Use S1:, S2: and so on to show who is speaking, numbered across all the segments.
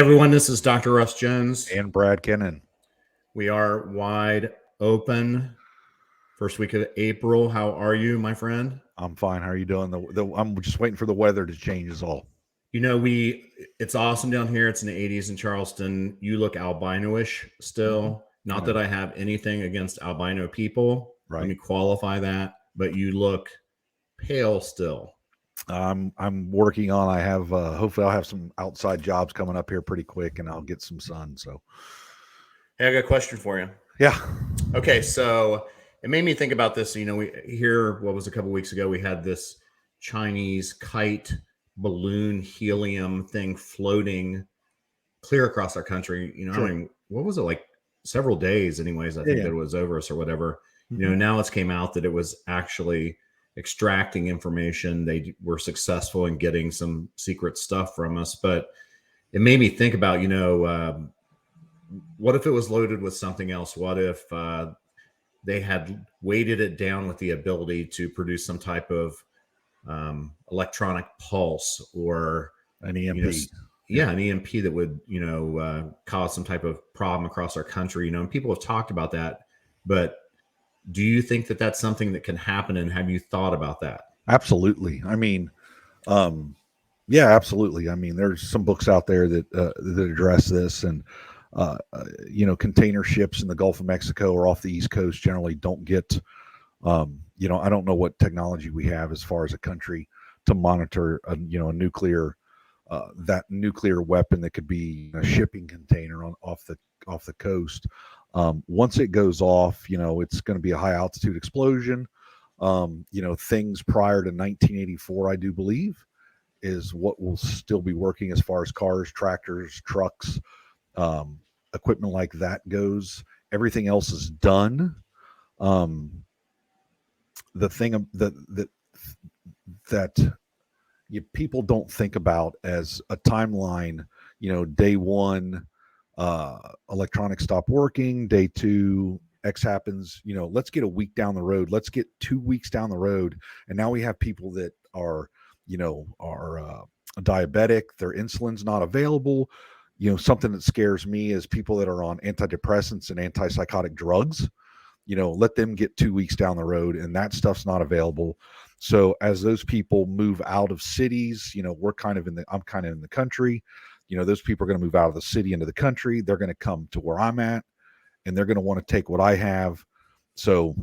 S1: everyone, this is Dr. Russ Jones.
S2: And Brad Kennan.
S1: We are wide open. First week of April. How are you, my friend?
S2: I'm fine. How are you doing? I'm just waiting for the weather to change is all.
S1: You know, it's awesome down here. It's in the 80s in Charleston. You look albino-ish still. Not that I have anything against albino people.
S2: Right.
S1: Let me qualify that. But you look pale still.
S2: I'm working on. I have hopefully I'll have some outside jobs coming up here pretty quick, and I'll get some sun. So,
S1: hey, I got a question for you.
S2: Yeah.
S1: Okay, so it made me think about this. You know, what was a couple weeks ago? We had this Chinese kite balloon helium thing floating clear across our country. You know,
S2: Sure.
S1: I mean, what was it, like several days? Anyways, I think that it was over us or whatever.
S2: Mm-hmm.
S1: You know, now it's came out that it was actually extracting information. They were successful in getting some secret stuff from us, but it made me think about, you know, what if it was loaded with something else? What if they had weighted it down with the ability to produce some type of electronic pulse or
S2: an EMP?
S1: You know, an EMP that would, you know, cause some type of problem across our country. You know, and people have talked about that, but do you think that that's something that can happen? And have you thought about that?
S2: Absolutely. I mean, yeah, absolutely. I mean, there's some books out there that address this, and you know, container ships in the Gulf of Mexico or off the East Coast generally don't get, you know, I don't know what technology we have as far as a country to monitor, you know, a nuclear, that nuclear weapon that could be a shipping container off the coast. Once it goes off, you know, it's going to be a high altitude explosion. You know, things prior to 1984, I do believe, is what will still be working as far as cars, tractors, trucks, equipment like that goes. Everything else is done. The thing that people don't think about as a timeline, you know, day one, electronics stop working, day two, X happens, you know, let's get a week down the road, let's get 2 weeks down the road, and now we have people that are, you know, are diabetic, their insulin's not available. You know, something that scares me is people that are on antidepressants and antipsychotic drugs. You know, let them get 2 weeks down the road and that stuff's not available. So as those people move out of cities, you know, I'm kind of in the country, you know, those people are going to move out of the city into the country. They're going to come to where I'm at, and they're going to want to take what I have. So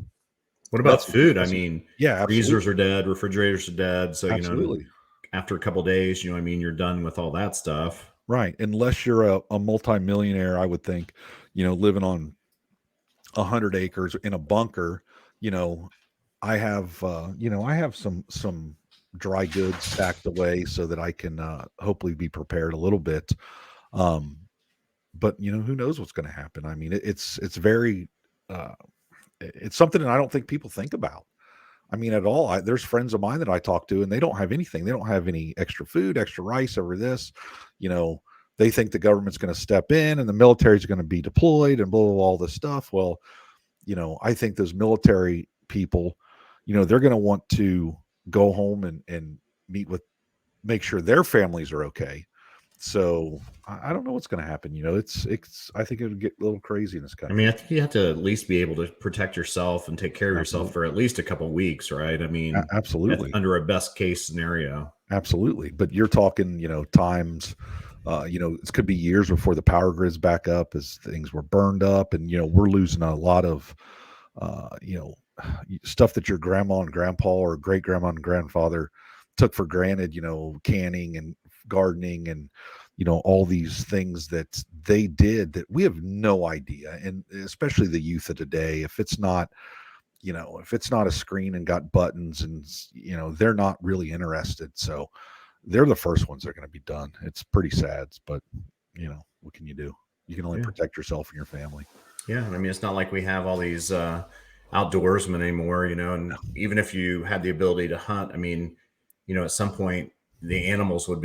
S1: what about food? I mean,
S2: yeah,
S1: freezers are dead, refrigerators are dead. So,
S2: absolutely.
S1: You know, after a couple of days, you know, I mean, you're done with all that stuff.
S2: Right. Unless you're a multimillionaire, I would think, you know, living on 100 acres in a bunker. You know, I have some dry goods stacked away so that I can hopefully be prepared a little bit. But you know, who knows what's going to happen? I mean, it's very, it's something that I don't think people think about. I mean, at all. There's friends of mine that I talk to, and they don't have anything. They don't have any extra food, extra rice over this. You know, they think the government's going to step in and the military is going to be deployed and blah, blah, blah, all this stuff. Well, you know, I think those military people, you know, they're going to want to go home and make sure their families are okay. So I don't know what's going to happen. You know, I think it would get a little crazy in this country.
S1: I mean, I think you have to at least be able to protect yourself and take care of yourself for at least a couple of weeks, right? I mean,
S2: absolutely,
S1: under a best case scenario.
S2: Absolutely. But you're talking, you know, times, you know, it could be years before the power grid's back up as things were burned up. And, you know, we're losing a lot of, you know, stuff that your grandma and grandpa or great grandma and grandfather took for granted, you know, canning and gardening and, you know, all these things that they did that we have no idea. And especially the youth of today, if it's not a screen and got buttons and, you know, they're not really interested. So they're the first ones that are going to be done. It's pretty sad, but you know, what can you do? You can only protect yourself and your family.
S1: Yeah. I mean, it's not like we have all these outdoorsmen anymore, you know, and even if you had the ability to hunt, I mean, you know, at some point the animals would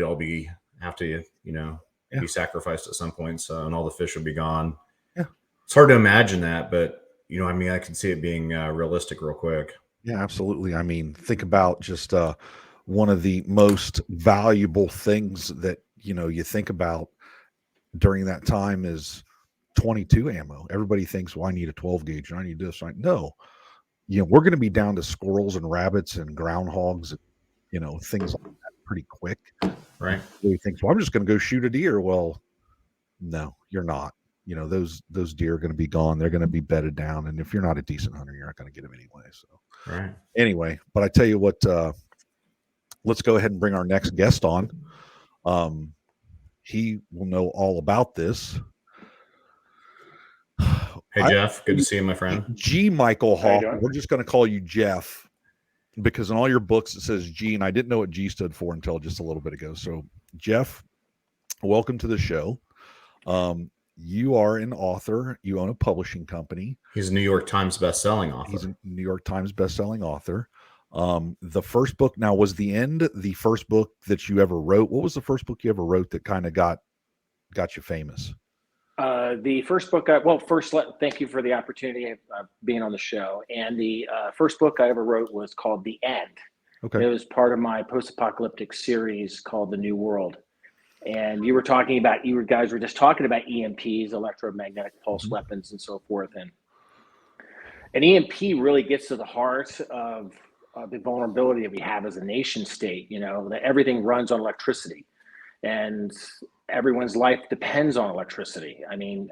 S1: have to, you know, be sacrificed at some point. So, and all the fish would be gone.
S2: Yeah.
S1: It's hard to imagine that, but you know, I mean, I can see it being realistic real quick.
S2: Yeah, absolutely. I mean, think about just one of the most valuable things that, you know, you think about during that time is 22 ammo. Everybody thinks, well, I need a 12 gauge and I need this. No, we're going to be down to squirrels and rabbits and groundhogs, things like that pretty quick.
S1: Right.
S2: Everybody thinks, well, I'm just going to go shoot a deer. Well, no, you're not. Those deer are going to be gone. They're going to be bedded down. And if you're not a decent hunter, you're not going to get them anyway. So
S1: Right.
S2: Anyway, but I tell you what, let's go ahead and bring our next guest on. He will know all about this.
S1: Hey, Jeff. Good to see you, my friend.
S2: G. Michael Hopf. We're just going to call you Jeff because in all your books it says G, and I didn't know what G stood for until just a little bit ago. So, Jeff, welcome to the show. You are an author. You own a publishing company.
S1: He's a New York Times bestselling author.
S2: He's a New York Times bestselling author. The first book now was the first book that you ever wrote. What was the first book you ever wrote that kind of got you famous?
S3: The first book, thank you for the opportunity of being on the show. And the first book I ever wrote was called The End.
S2: Okay.
S3: It was part of my post-apocalyptic series called The New World. And you guys were just talking about EMPs, electromagnetic pulse weapons, and so forth. And an EMP really gets to the heart of the vulnerability that we have as a nation state. That everything runs on electricity, and everyone's life depends on electricity. I mean,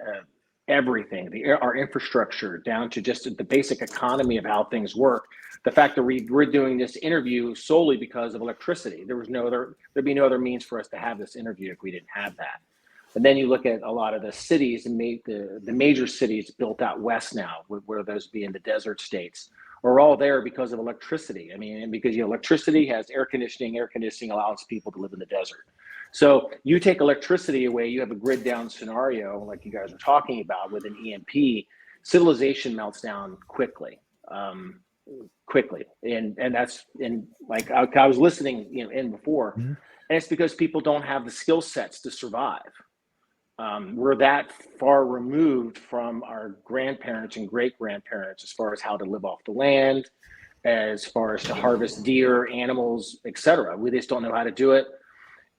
S3: everything, our infrastructure down to just the basic economy of how things work. The fact that we're doing this interview solely because of electricity. There'd be no other means for us to have this interview if we didn't have that. And then you look at a lot of the cities and the major cities built out west now, where those being the desert states, are all there because of electricity. I mean, and because electricity has air conditioning allows people to live in the desert. So you take electricity away, you have a grid down scenario like you guys were talking about with an EMP, civilization melts down quickly. And that's like I was listening in before, and it's because people don't have the skill sets to survive. We're that far removed from our grandparents and great grandparents as far as how to live off the land, as far as to harvest deer, animals, etc. We just don't know how to do it.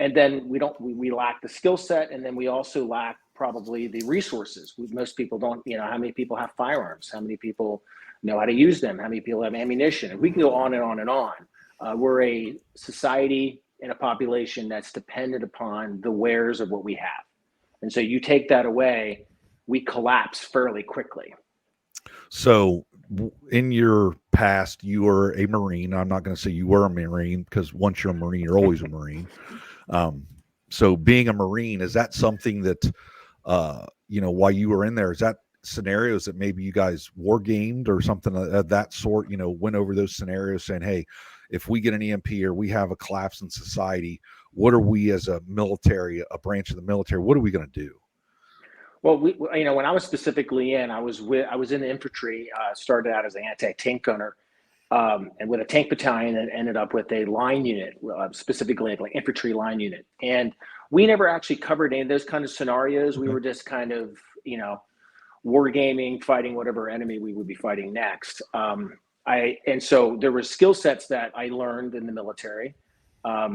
S3: And then we lack the skill set, and then we also lack probably the resources. Most people don't, how many people have firearms? How many people know how to use them? How many people have ammunition? And we can go on and on and on. We're a society and a population that's dependent upon the wares of what we have. And so you take that away, we collapse fairly quickly.
S2: So in your past, you were a Marine. I'm not going to say you were a Marine because once you're a Marine, you're always a Marine. So being a Marine, is that something that, while you were in there, is that scenarios that maybe you guys war gamed or something of that sort, went over those scenarios saying, hey, if we get an EMP or we have a collapse in society, what are we as a military, a branch of the military, what are we going to do?
S3: Well, when I was specifically I was in the infantry, started out as an anti-tank gunner, and with a tank battalion, and ended up with a line unit, specifically like infantry line unit. And we never actually covered any of those kind of scenarios. We were just kind of, war gaming, fighting whatever enemy we would be fighting next. And so there were skill sets that I learned in the military,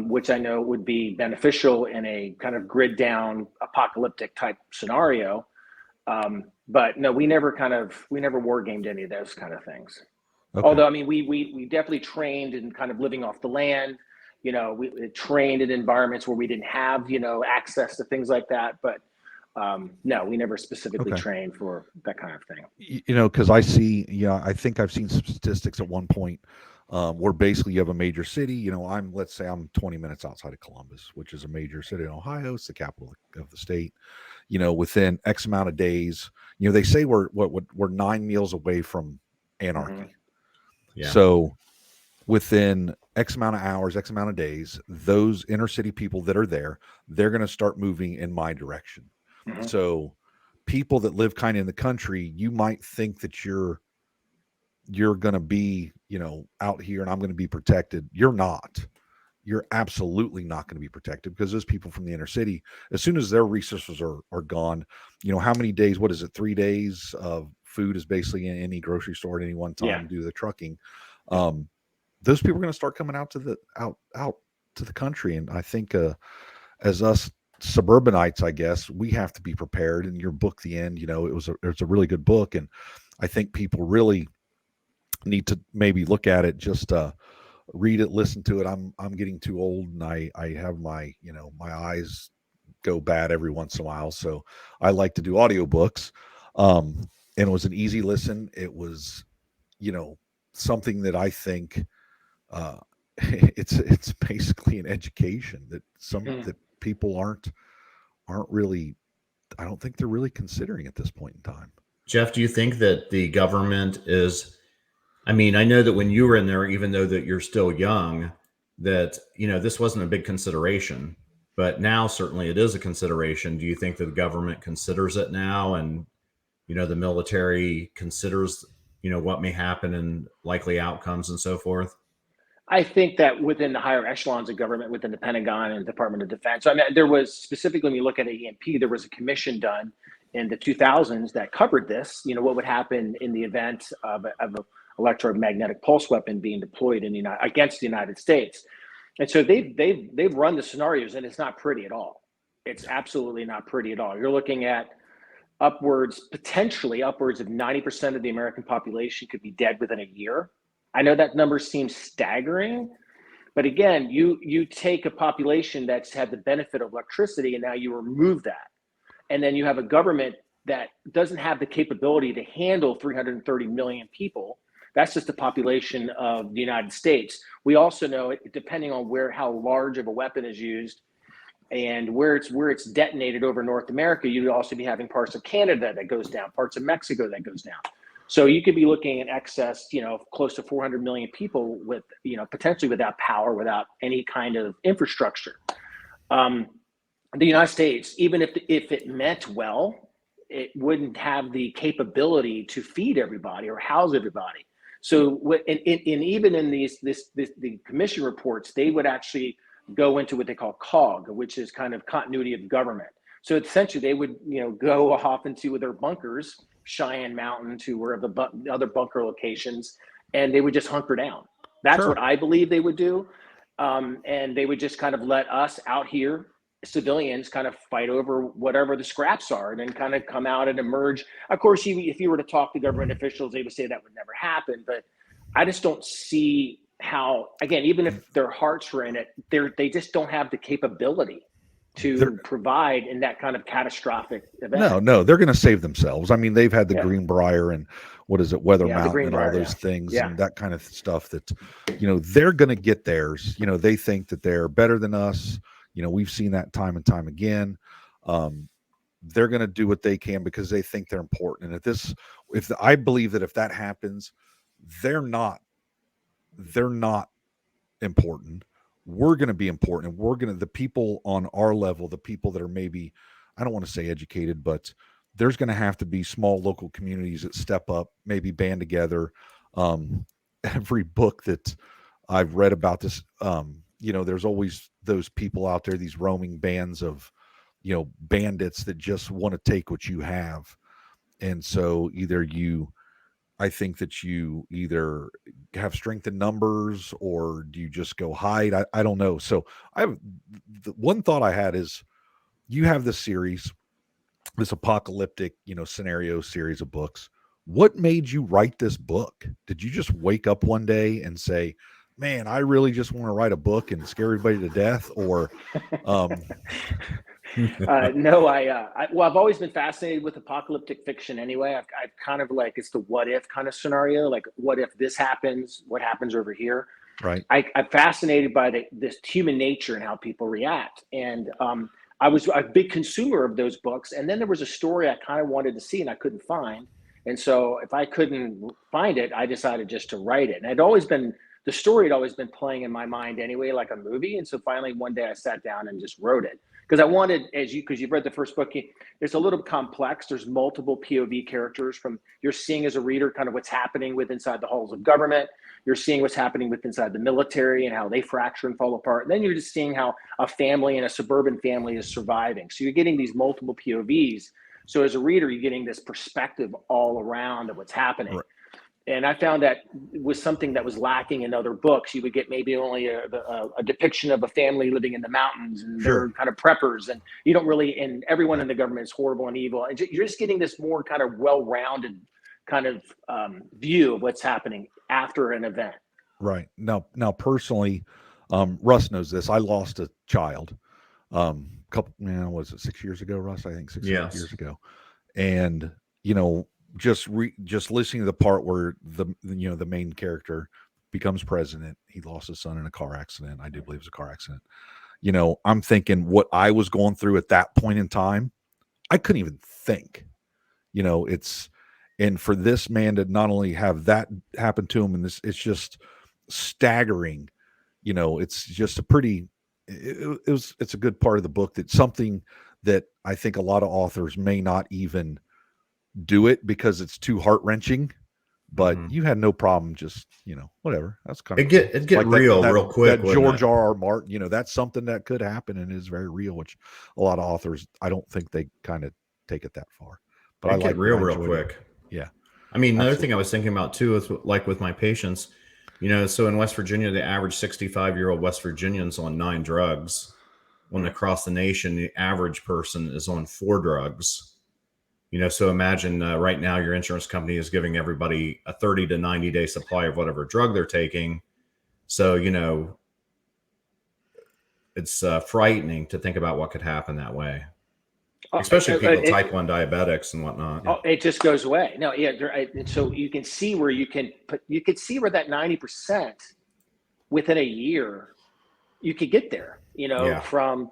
S3: which I know would be beneficial in a kind of grid down apocalyptic type scenario. But no, we never war gamed any of those kind of things. Okay. Although, I mean, we definitely trained in kind of living off the land, we trained in environments where we didn't have, access to things like that. But no, we never specifically trained for that kind of thing.
S2: Because I think I've seen some statistics at one point where basically you have a major city. Let's say I'm 20 minutes outside of Columbus, which is a major city in Ohio. It's the capital of the state. Within X amount of days, they say we're 9 meals away from anarchy. Mm-hmm. Yeah. So within X amount of hours, X amount of days, those inner city people that are there, they're going to start moving in my direction. Mm-hmm. So people that live kind of in the country, you might think that you're going to be, out here and I'm going to be protected. You're not. You're absolutely not going to be protected because those people from the inner city, as soon as their resources are gone, how many days, what is it? 3 days of food is basically in any grocery store at any one time to do the trucking. Those people are going to start coming out to the country. And I think as us suburbanites, I guess, we have to be prepared. And your book, The End, it was a really good book, and I think people really need to maybe look at it, just read it, listen to it. I'm getting too old, and I have my my eyes go bad every once in a while, so I like to do audiobooks. And it was an easy listen. It was something that I think it's basically an education that that people aren't really, I don't think they're really considering at this point in time.
S1: Jeff, do you think that the government is, I mean, I know that when you were in there, even though that you're still young, that, this wasn't a big consideration, but now certainly it is a consideration. Do you think that the government considers it now, and, the military considers, what may happen and likely outcomes and so forth?
S3: I think that within the higher echelons of government, within the Pentagon and Department of Defense, I mean, there was specifically, when you look at EMP, there was a commission done in the 2000s that covered this. What would happen in the event of an electromagnetic pulse weapon being deployed against the United States. And so they've run the scenarios, and it's not pretty at all. It's absolutely not pretty at all. You're looking at potentially upwards of 90% of the American population could be dead within a year. I know that number seems staggering, but again, you take a population that's had the benefit of electricity, and now you remove that. And then you have a government that doesn't have the capability to handle 330 million people. That's just the population of the United States. We also know, depending on how large of a weapon is used and where it's detonated over North America, you'd also be having parts of Canada that goes down, parts of Mexico that goes down. So you could be looking at excess, close to 400 million people with, potentially without power, without any kind of infrastructure. The United States, even if it meant well, it wouldn't have the capability to feed everybody or house everybody. So, even in the commission reports, they would actually go into what they call COG, which is kind of continuity of government. So essentially, they would go off into their bunkers, Cheyenne Mountain to where the other bunker locations, and they would just hunker down. That's
S2: Sure.
S3: what I believe they would do, and they would just kind of let us out here, civilians, kind of fight over whatever the scraps are, and then kind of come out and emerge. Of course, if you were to talk to government officials, they would say that would never happen. But I just don't see how, again, even if their hearts were in it, they just don't have the capability to provide in that kind of catastrophic event.
S2: No, they're going to save themselves. I mean, they've had the Greenbrier and Weather Mountain and all those things and that kind of stuff that, they're going to get theirs. They think that they're better than us. We've seen that time and time again. They're going to do what they can because they think they're important. And I believe that if that happens, they're not important. We're going to be important, and the people on our level, the people that are maybe, I don't want to say educated, but there's going to have to be small local communities that step up, maybe band together. Every book that I've read about this, there's always those people out there, these roaming bands of, bandits that just want to take what you have. And so I think that you either have strength in numbers or do you just go hide? I don't know. So the one thought I had is, you have this series, this apocalyptic, scenario series of books. What made you write this book? Did you just wake up one day and say, man, I really just want to write a book and scare everybody to death? Or,
S3: no, I've always been fascinated with apocalyptic fiction anyway. I've kind of like, it's the what if kind of scenario. Like, what if this happens? What happens over here?
S2: Right.
S3: I'm fascinated by this human nature and how people react. And I was a big consumer of those books. And then there was a story I kind of wanted to see and I couldn't find. And so if I couldn't find it, I decided just to write it. And the story had always been playing in my mind anyway, like a movie. And so finally one day I sat down and just wrote it. Because I wanted, because you've read the first book, it's a little complex. There's multiple POV characters. You're seeing as a reader kind of what's happening with inside the halls of government. You're seeing what's happening with inside the military and how they fracture and fall apart. And then you're just seeing how a family and a suburban family is surviving. So you're getting these multiple POVs. So as a reader, you're getting this perspective all around of what's happening. Right. And I found that was something that was lacking in other books. You would get maybe only a depiction of a family living in the mountains, and they're kind of preppers, and you don't really, and everyone in the government is horrible and evil. And you're just getting this more kind of well-rounded kind of view of what's happening after an event.
S2: Right. Now personally, Russ knows this. I lost a child, was it 6 years ago, Russ? I think 6 years ago. And, just listening to the part where the main character becomes president, he lost his son in a car accident. I do believe it was a car accident. I'm thinking what I was going through at that point in time, I couldn't even think, and for this man to not only have that happen to him, and it's just staggering, it's just it's a good part of the book, that's something that I think a lot of authors may not even do it because it's too heart-wrenching, but you had no problem just, whatever. That's kind of
S1: it get real real quick.
S2: That George R.R. Martin, that's something that could happen and is very real, which a lot of authors, I don't think they kind of take it that far. But I like
S1: real quick.
S2: Yeah.
S1: I mean, another thing I was thinking about too is like with my patients, so in West Virginia, the average 65-year-old West Virginian's on 9 drugs. When across the nation, the average person is on 4 drugs. So imagine right now your insurance company is giving everybody a 30 to 90 day supply of whatever drug they're taking. So, it's frightening to think about what could happen that way, especially people with type 1 diabetics and whatnot.
S3: Oh, it just goes away. No, yeah. So you can see where you could see where that 90% within a year, you could get there, from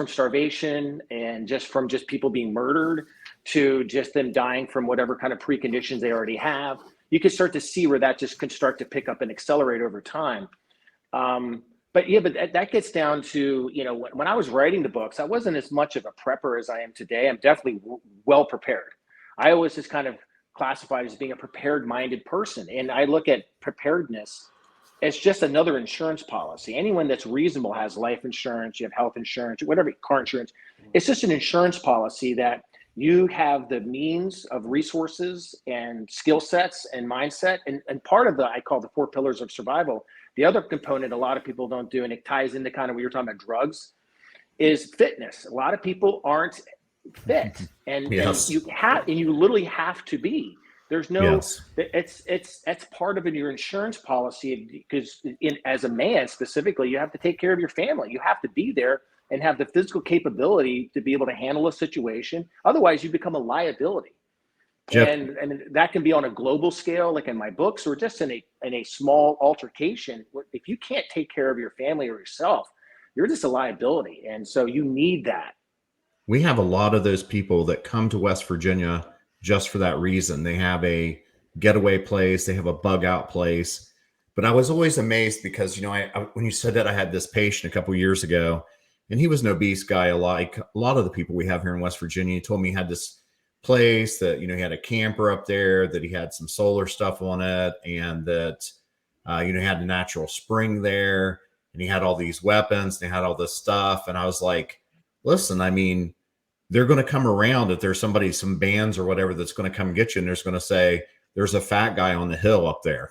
S3: starvation and from people being murdered to just them dying from whatever kind of preconditions they already have. You can start to see where that just can start to pick up and accelerate over time. But that gets down to, when I was writing the books, I wasn't as much of a prepper as I am today. I'm definitely well prepared. I always just kind of classified as being a prepared-minded person. And I look at preparedness as just another insurance policy. Anyone that's reasonable has life insurance, you have health insurance, whatever, car insurance. It's just an insurance policy that you have the means of resources and skill sets and mindset. And part of I call the 4 pillars of survival. The other component a lot of people don't do, and it ties into kind of what you're talking about, drugs, is fitness. A lot of people aren't fit, and you literally have to be. There's no, it's part of your insurance policy, because as a man specifically, you have to take care of your family. You have to be there and have the physical capability to be able to handle a situation. Otherwise, you become a liability. And that can be on a global scale, like in my books, or just in a small altercation. If you can't take care of your family or yourself, you're just a liability. And so you need that.
S1: We have a lot of those people that come to West Virginia just for that reason. They have a getaway place, they have a bug out place. But I was always amazed because, I when you said that, I had this patient a couple of years ago, and he was an obese guy, like a lot of the people we have here in West Virginia. He told me he had this place that, he had a camper up there, that he had some solar stuff on it, and that, he had a natural spring there, and he had all these weapons, and he had all this stuff. And I was like, listen, I mean, they're going to come around if there's some bands or whatever that's going to come get you, and there's going to say, there's a fat guy on the hill up there,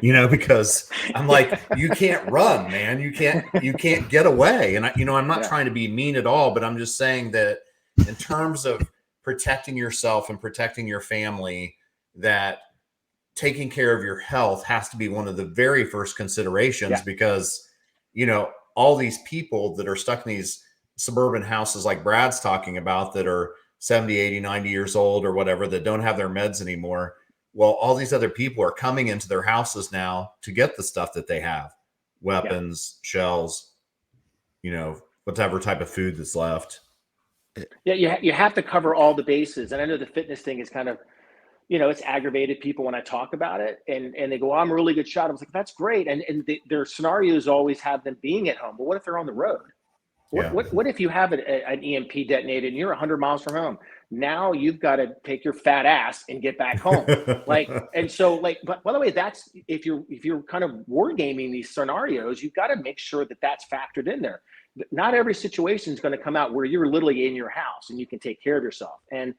S1: because I'm like, you can't run, man. You can't get away. And I'm not trying to be mean at all, but I'm just saying that in terms of protecting yourself and protecting your family, that taking care of your health has to be one of the very first considerations, because, all these people that are stuck in these suburban houses like Brad's talking about, that are 70, 80, 90 years old or whatever, that don't have their meds anymore. Well, all these other people are coming into their houses now to get the stuff that they have, weapons, shells, whatever type of food that's left.
S3: Yeah, you have to cover all the bases. And I know the fitness thing is kind of, it's aggravated people when I talk about it, and they go, I'm a really good shot. I was like, that's great. And their scenarios always have them being at home. But what if they're on the road? What if you have an EMP detonated and you're 100 miles from home? Now you've got to take your fat ass and get back home. But by the way, that's if you're kind of wargaming these scenarios, you've got to make sure that that's factored in there. Not every situation is going to come out where you're literally in your house and you can take care of yourself. And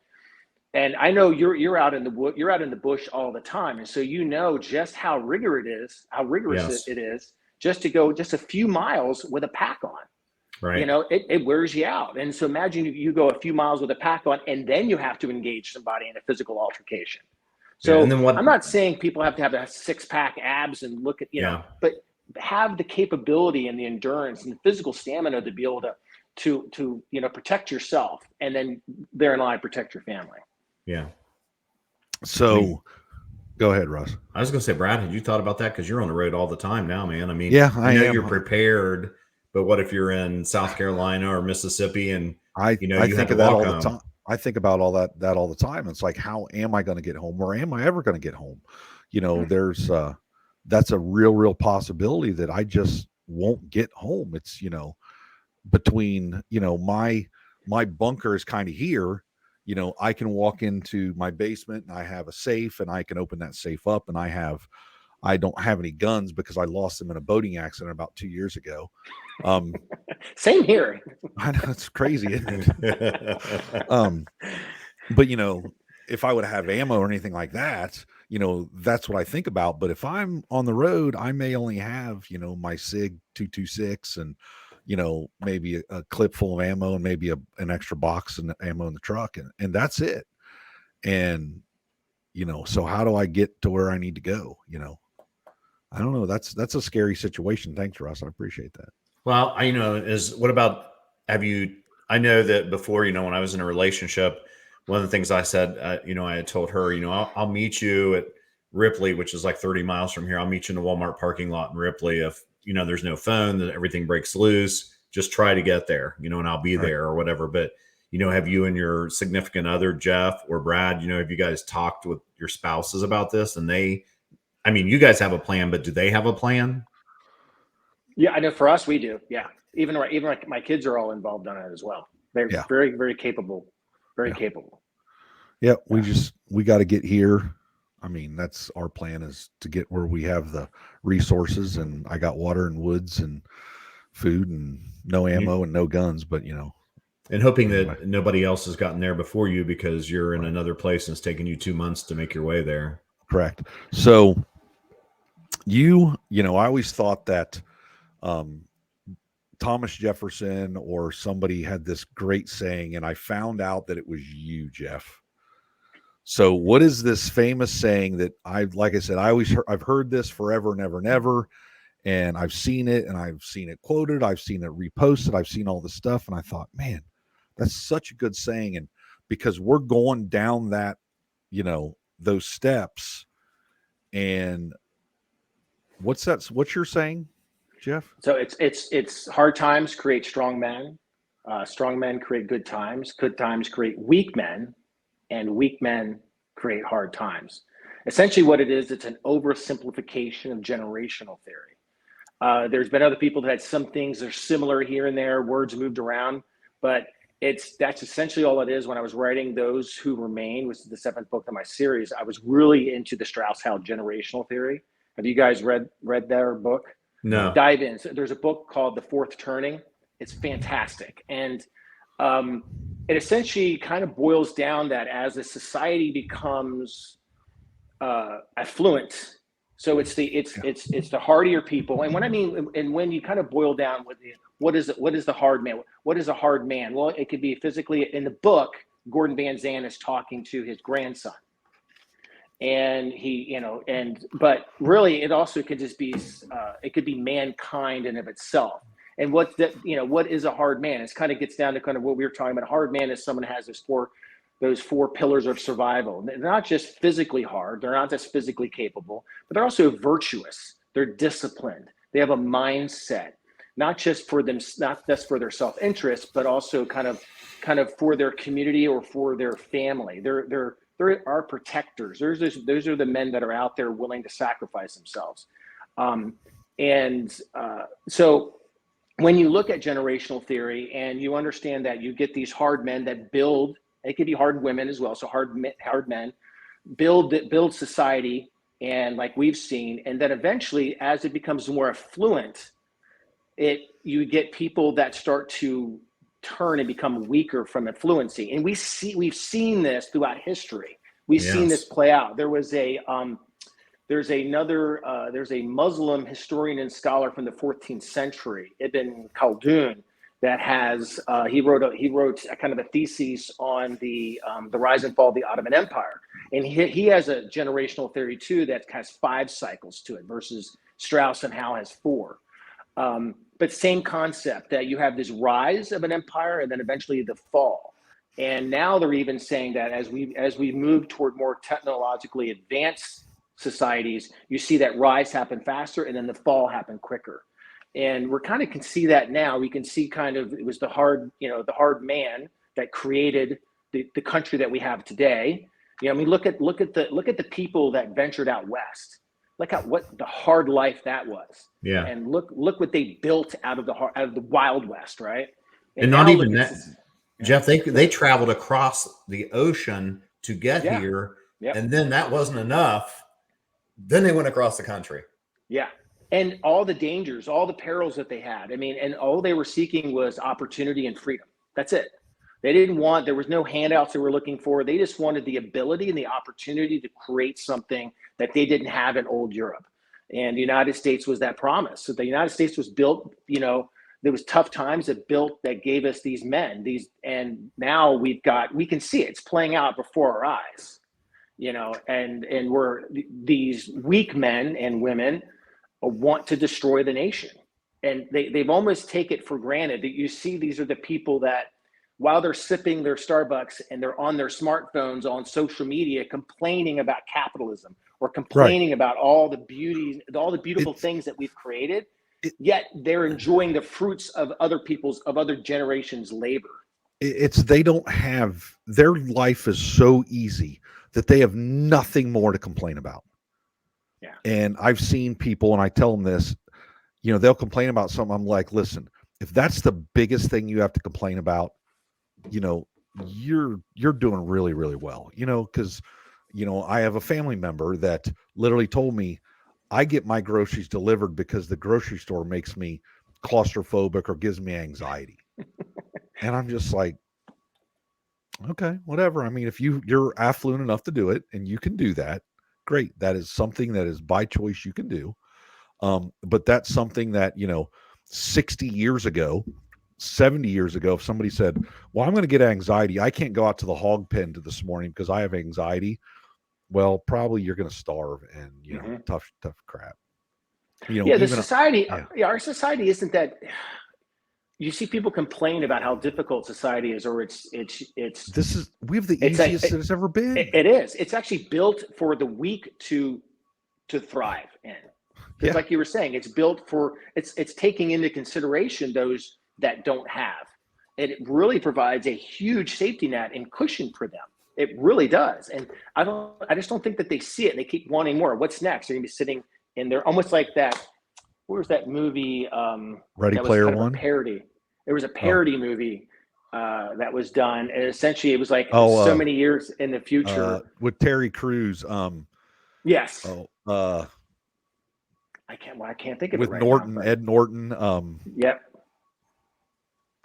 S3: And I know you're out in the bush all the time, and so you know just how rigorous
S1: Yes.
S3: it is just to go just a few miles with a pack on.
S1: Right.
S3: You know, it wears you out. And so imagine you go a few miles with a pack on, and then you have to engage somebody in a physical altercation.
S1: Yeah. And
S3: So
S1: then what?
S3: I'm not saying people have to have a 6-pack abs and look at, you know, but have the capability and the endurance and the physical stamina to be able to you know, protect yourself, and then therein lie protect your family.
S1: Yeah.
S2: So go ahead, Russ.
S1: I was going to say, Brad, had you thought about that? Because you're on the road all the time now, man. I mean,
S2: Yeah,
S1: I know
S2: am.
S1: you're prepared, but what if you're in South Carolina or Mississippi and
S2: I
S1: you
S2: think
S1: have
S2: of
S1: to
S2: that
S1: walk
S2: all the
S1: home?
S2: time. I think about all that all the time. It's like, how am I going to get home, or am I ever going to get home? You know, there's that's a real possibility that I just won't get home. It's, you know, between, you know, my bunker is kind of here. You know, I can walk into my basement and I have a safe, and I can open that safe up, and I don't have any guns because I lost them in a boating accident about 2 years ago.
S3: Same here.
S2: I know, it's crazy, isn't it? But you know, if I would have ammo or anything like that, you know, that's what I think about. But if I'm on the road, I may only have, you know, my SIG 226 and, you know, maybe a clip full of ammo and maybe an extra box and ammo in the truck, and that's it. And, you know, so how do I get to where I need to go? You know, I don't know. That's a scary situation. Thanks, Russ. I appreciate that.
S1: Well, what about, I know that before, you know, when I was in a relationship, one of the things I said, you know, I had told her, you know, I'll meet you at Ripley, which is like 30 miles from here. I'll meet you in the Walmart parking lot in Ripley. If, you know, there's no phone, that everything breaks loose, just try to get there, you know, and I'll be there or whatever. But, you know, have you and your significant other, Jeff or Brad, you know, have you guys talked with your spouses about this? And you guys have a plan, but do they have a plan?
S3: Yeah, I know for us, we do. Yeah. Even like my kids are all involved on it as well. They're very, very capable, capable.
S2: Yeah. We got to get here. I mean, that's our plan, is to get where we have the resources, and I got water and woods and food and no ammo and no guns, but you know,
S1: and hoping that nobody else has gotten there before you, because you're in another place and it's taken you 2 months to make your way there.
S2: Correct. So you know, I always thought that, Thomas Jefferson or somebody had this great saying, and I found out that it was you, Jeff. So what is this famous saying that like I said, I've heard this forever and ever and ever, and I've seen it, and I've seen it quoted, I've seen it reposted, I've seen all this stuff, and I thought, man, that's such a good saying. And because we're going down that, you know, those steps, and what's you're saying, Jeff?
S3: So it's hard times create strong men. Strong men create good times create weak men, and weak men create hard times. Essentially what it is, it's an oversimplification of generational theory. There's been other people that had some things that are similar here and there, words moved around, but that's essentially all it is. When I was writing Those Who Remain, which is the 7th book of my series, I was really into the Strauss-Howe generational theory. Have you guys read their book?
S1: No.
S3: Dive in. So there's a book called The Fourth Turning. It's fantastic. And it essentially kind of boils down that as a society becomes affluent, so it's the hardier people. And when you kind of boil down with what is the hard man? What is a hard man? Well, it could be physically. In the book, Gordon Van Zandt is talking to his grandson. And but really it also could just be, it could be mankind in of itself. And what is a hard man? It kind of gets down to kind of what we were talking about. A hard man is someone who has those four pillars of survival. They're not just physically hard. They're not just physically capable, but they're also virtuous. They're disciplined. They have a mindset, not just for their self-interest, but also kind of for their community or for their family. They're our protectors. Those are the men that are out there willing to sacrifice themselves. So when you look at generational theory and you understand that you get these hard men that build, it could be hard women as well. So hard men build society, and like we've seen, and then eventually as it becomes more affluent, you get people that start to turn and become weaker from influencing. And we've seen this throughout history. We've seen this play out. There's a Muslim historian and scholar from the 14th century, Ibn Khaldun, that has he wrote a kind of a thesis on the rise and fall of the Ottoman Empire, and he has a generational theory too that has 5 cycles to it versus Strauss and Howe has 4. But same concept, that you have this rise of an empire and then eventually the fall. And now they're even saying that as we move toward more technologically advanced societies, you see that rise happen faster and then the fall happen quicker. And we're kind of can see that now. We can see kind of, it was the hard man that created the country that we have today. I mean, look at the people that ventured out west. Look at what the hard life that was.
S1: Yeah.
S3: And look what they built out of the Wild West, right?
S1: And not even that, Jeff. They traveled across the ocean to get here, and then that wasn't enough. Then they went across the country. Yeah.
S3: And all the dangers, all the perils that they had. I mean, and all they were seeking was opportunity and freedom. That's it. There was no handouts they were looking for. They just wanted the ability and the opportunity to create something that they didn't have in old Europe. And the United States was that promise. So the United States was built, there was tough times that gave us these men, and now we can see it. It's playing out before our eyes, and we're these weak men and women want to destroy the nation. And they've almost take it for granted that you see these are the people that, while they're sipping their Starbucks and they're on their smartphones on social media complaining about capitalism or complaining about all the beautiful things that we've created, yet they're enjoying the fruits of other generations' labor.
S2: They don't have, their life is so easy that they have nothing more to complain about.
S3: Yeah.
S2: And I've seen people, and I tell them this, they'll complain about something. I'm like, listen, if that's the biggest thing you have to complain about, you're doing really, really well, because, I have a family member that literally told me, I get my groceries delivered because the grocery store makes me claustrophobic or gives me anxiety. And I'm just like, okay, whatever. I mean, if you're affluent enough to do it and you can do that, great. That is something that is by choice you can do. But that's something that, 60 years ago, 70 years ago, if somebody said, well, I'm going to get anxiety, I can't go out to the hog pen this morning because I have anxiety. Well, probably you're going to starve and, tough crap.
S3: Our society isn't that. You see people complain about how difficult society is, or we
S2: have the easiest it's ever been.
S3: It is. It's actually built for the weak to thrive in. It's like you were saying, it's built for, it's taking into consideration those that don't have. And it really provides a huge safety net and cushion for them. It really does. And I just don't think that they see it. They keep wanting more. What's next? They're going to be sitting in there almost like that. Where's that movie?
S2: Ready Player One?
S3: Parody. There was a parody movie that was done, and essentially it was like so many years in the future
S2: with Terry Crews.
S3: Yes.
S2: I
S3: can't think of
S2: with
S3: it right
S2: Norton,
S3: now.
S2: Ed Norton.
S3: Yep.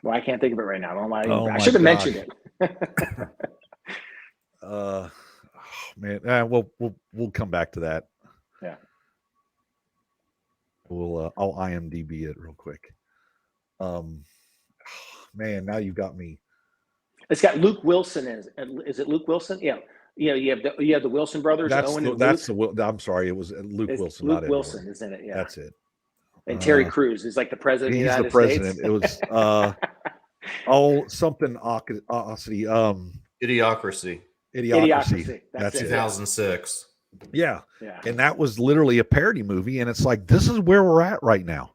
S3: Well, I can't think of it right now. I
S2: gosh.
S3: should have mentioned it.
S2: Man, we'll come back to that.
S3: Yeah.
S2: I'll IMDb it real quick. Man, now you got me.
S3: It's got Luke Wilson. Is it Luke Wilson? Yeah. You have the Wilson brothers.
S2: I'm sorry, it was Luke Wilson.
S3: Luke
S2: not
S3: Wilson,
S2: Edward.
S3: isn't it? Yeah.
S2: That's it.
S3: And Terry Crews is like the president.
S2: He's
S3: of the
S2: the president.
S3: States.
S2: It was something Idiocracy.
S3: That's
S1: 2006.
S2: Yeah. And that was literally a parody movie, and it's like, this is where we're at right now.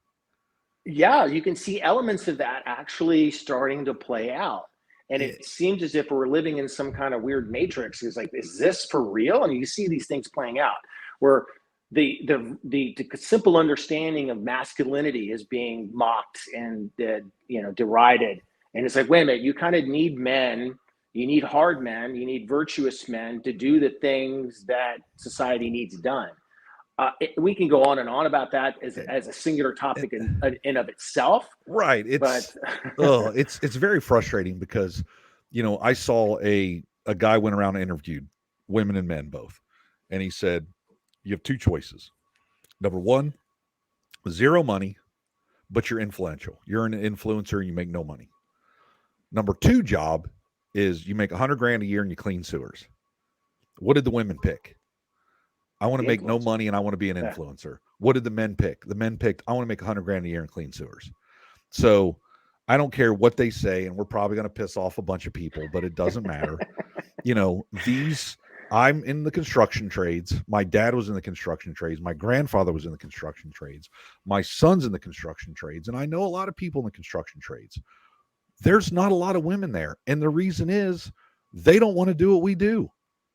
S3: Yeah, you can see elements of that actually starting to play out. And it seems as if we're living in some kind of weird matrix. It's like, is this for real? And you see these things playing out where the simple understanding of masculinity is being mocked and derided. And it's like, wait a minute, you kind of need men. You need hard men. You need virtuous men to do the things that society needs done. We can go on and on about that as a singular topic in of itself.
S2: Right. It's it's very frustrating because, I saw a guy went around and interviewed women and men both, and he said, you have two choices. Number one, zero money, but you're influential. You're an influencer and you make no money. Number two job is you make $100,000 a year and you clean sewers. What did the women pick? I want to make no money and I want to be an influencer. What did the men pick? The men picked, I want to make $100,000 a year and clean sewers. So I don't care what they say, and we're probably going to piss off a bunch of people, but it doesn't matter. I'm in the construction trades. My dad was in the construction trades. My grandfather was in the construction trades. My son's in the construction trades. And I know a lot of people in the construction trades. There's not a lot of women there. And the reason is they don't want to do what we do.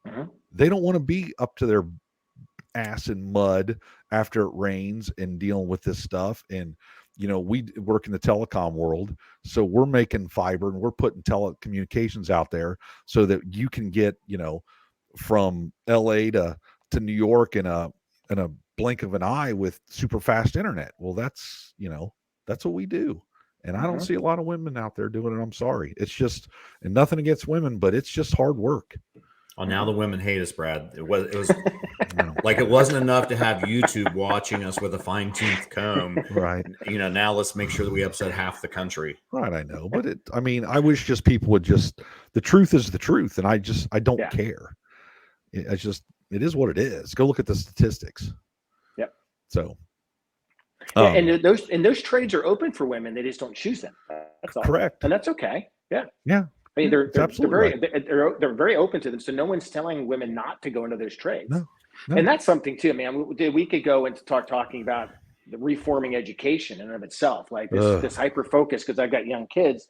S3: Uh-huh.
S2: They don't want to be up to their ass in mud after it rains and dealing with this stuff. And, we work in the telecom world. So we're making fiber and we're putting telecommunications out there so that you can get, from LA to New York in a blink of an eye with super fast internet. Well, that's what we do. And I don't see a lot of women out there doing it. I'm sorry. It's just, and nothing against women, but it's just hard work.
S1: Oh, now the women hate us, Brad. It was like it wasn't enough to have YouTube watching us with a fine-toothed comb.
S2: Right.
S1: Now let's make sure that we upset half the country.
S2: Right, I know. But I wish just people would the truth is the truth. And I don't care. It is what it is. Go look at the statistics.
S3: Yep.
S2: So.
S3: And those trades are open for women. They just don't choose them. That's all.
S2: Correct.
S3: And that's okay. Yeah.
S2: Yeah.
S3: I mean, they're very open to them. So no one's telling women not to go into those trades.
S2: No.
S3: And that's something too, man. We could go into talking about the reforming education in and of itself, like this hyper focus, because I've got young kids.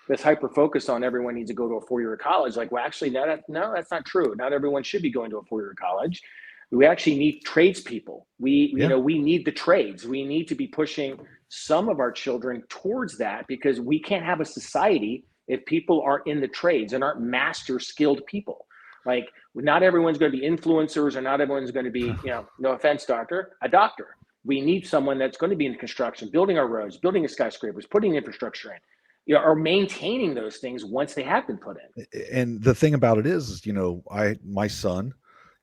S3: This hyper focus on everyone needs to go to a 4-year college. Like, well, actually, no, that's not true. Not everyone should be going to a 4-year college. We actually need tradespeople. We need the trades. We need to be pushing some of our children towards that, because we can't have a society if people aren't in the trades and aren't master skilled people. Like, not everyone's going to be influencers, or not everyone's going to be, no offense, doctor, a doctor. We need someone that's going to be in construction, building our roads, building the skyscrapers, putting infrastructure in, or maintaining those things once they have been put in.
S2: And the thing about it is, my son,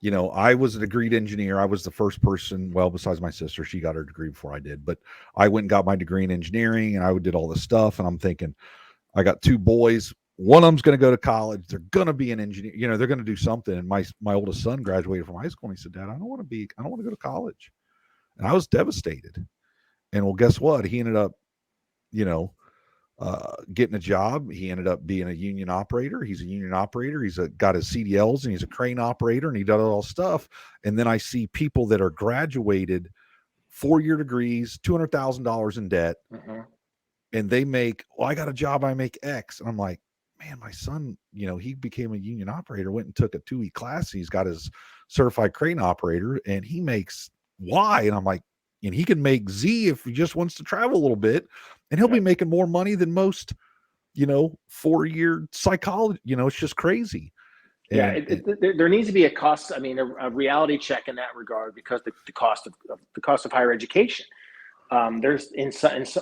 S2: I was a degreed engineer. I was the first person, well, besides my sister, she got her degree before I did, but I went and got my degree in engineering, and I did all this stuff. And I'm thinking, I got 2 boys. One of them's going to go to college. They're going to be an engineer. They're going to do something. And my oldest son graduated from high school, and he said, Dad, I don't want to go to college. And I was devastated. And well, guess what? He ended up, getting a job. He ended up being a union operator. He's a union operator. He's got his CDLs, and he's a crane operator, and he does all stuff. And then I see people that are graduated, 4-year degrees, $200,000 in debt.
S3: Uh-huh.
S2: And they make, I got a job, I make X. And I'm like, man, my son, he became a union operator, went and took a 2-week class. He's got his certified crane operator, and he makes Y. And I'm like, and he can make Z if he just wants to travel a little bit, and he'll be making more money than most, 4-year psychology. It's just crazy. And,
S3: there needs to be a reality check in that regard, because the cost of higher education. There's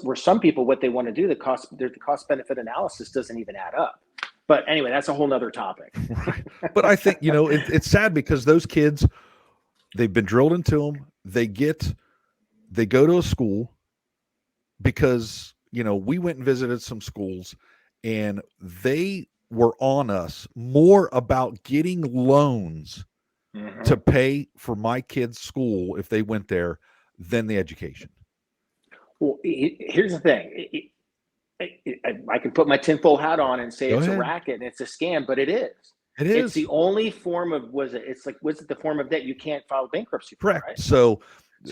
S3: where some people, what they want to do, the cost benefit analysis doesn't even add up. But anyway, that's a whole nother topic.
S2: Right. But I think, it's sad, because those kids, they've been drilled into them. They go to a school, because, we went and visited some schools, and they were on us more about getting loans to pay for my kids' school if they went there than the education.
S3: Well, here's the thing. I can put my tinfoil hat on and say it's a racket and it's a scam, but it is.
S2: It is.
S3: It's the only form of, was it the form of debt you can't file bankruptcy for,
S2: correct,
S3: right?
S2: So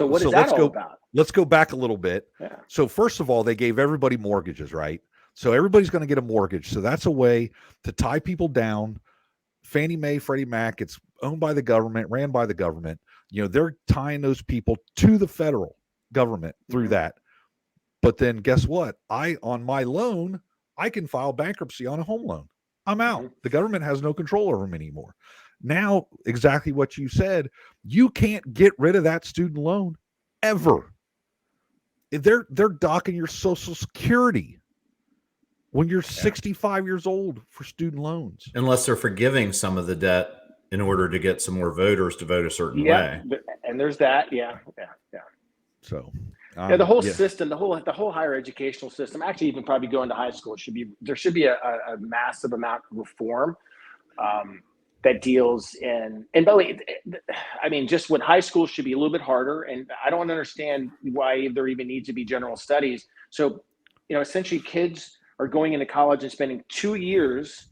S3: what is that all about?
S2: Let's go back a little bit.
S3: Yeah.
S2: So first of all, they gave everybody mortgages, right? So everybody's going to get a mortgage. So that's a way to tie people down. Fannie Mae, Freddie Mac, it's owned by the government, ran by the government. They're tying those people to the federal government through that. But then guess what? On my loan, I can file bankruptcy on a home loan. I'm out. The government has no control over them anymore. Now, exactly what you said, you can't get rid of that student loan ever. They're docking your Social Security when you're 65 years old for student loans.
S1: Unless they're forgiving some of the debt in order to get some more voters to vote a certain way.
S3: And there's that. Yeah.
S2: So
S3: the whole system, the whole higher educational system, actually even probably going to high school, there should be a massive amount of reform that deals in, and by the way, I mean, just what high school should be a little bit harder. And I don't understand why there even needs to be general studies. So, essentially kids are going into college and spending 2 years.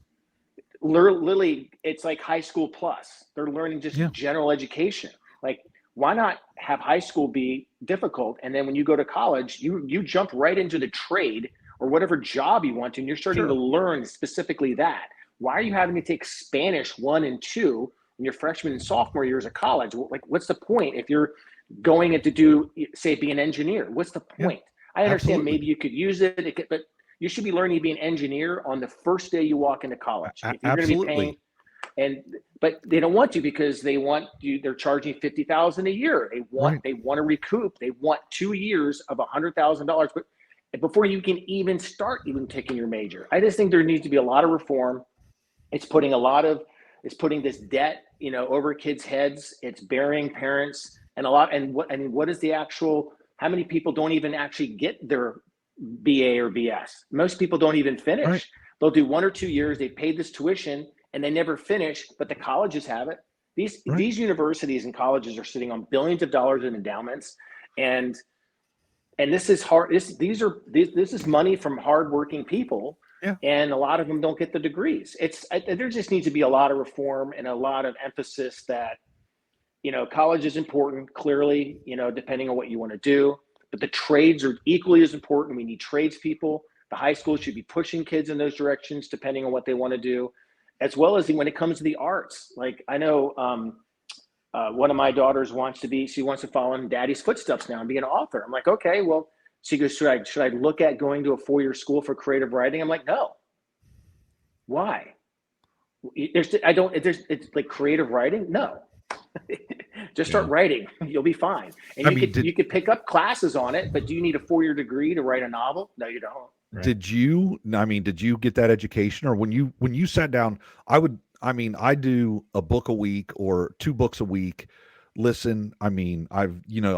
S3: Literally, it's like high school plus. They're learning just general education. Like, why not have high school be difficult, and then when you go to college, you jump right into the trade or whatever job you want to, and you're starting to learn specifically that. Why are you having to take Spanish 1 and 2 in your freshman and sophomore years of college? Like, what's the point if you're going to do, say, be an engineer? What's the point? I understand maybe you could use it, but you should be learning to be an engineer on the first day you walk into college. If you're going to be paying, but they don't want to because they want you. They're charging $50,000 a year. They want to recoup. They want 2 years of $100,000, but before you can even start taking your major. I just think there needs to be a lot of reform. It's putting this debt, over kids' heads. It's burying parents and what is the actual? How many people don't even actually get their BA or BS? Most people don't even finish. Right. They'll do 1 or 2 years. They paid this tuition and they never finish, but the colleges have it. These universities and colleges are sitting on billions of dollars in endowments, and this is hard. This is money from hardworking people, and a lot of them don't get the degrees. There just needs to be a lot of reform and a lot of emphasis that, college is important, clearly, depending on what you want to do, but the trades are equally as important. We need tradespeople. The high school should be pushing kids in those directions, depending on what they want to do, as well as when it comes to the arts. Like, I know one of my daughters wants to follow in daddy's footsteps now and be an author. I'm like, okay, well, she goes, should I look at going to a 4-year school for creative writing? I'm like, no. Why? It's like creative writing? No. Just start writing. You'll be fine. And you could pick up classes on it, but do you need a 4-year degree to write a novel? No, you don't.
S2: Right. Did you get that education, or when you sat down? I do a book a week or 2 books a week. Listen, I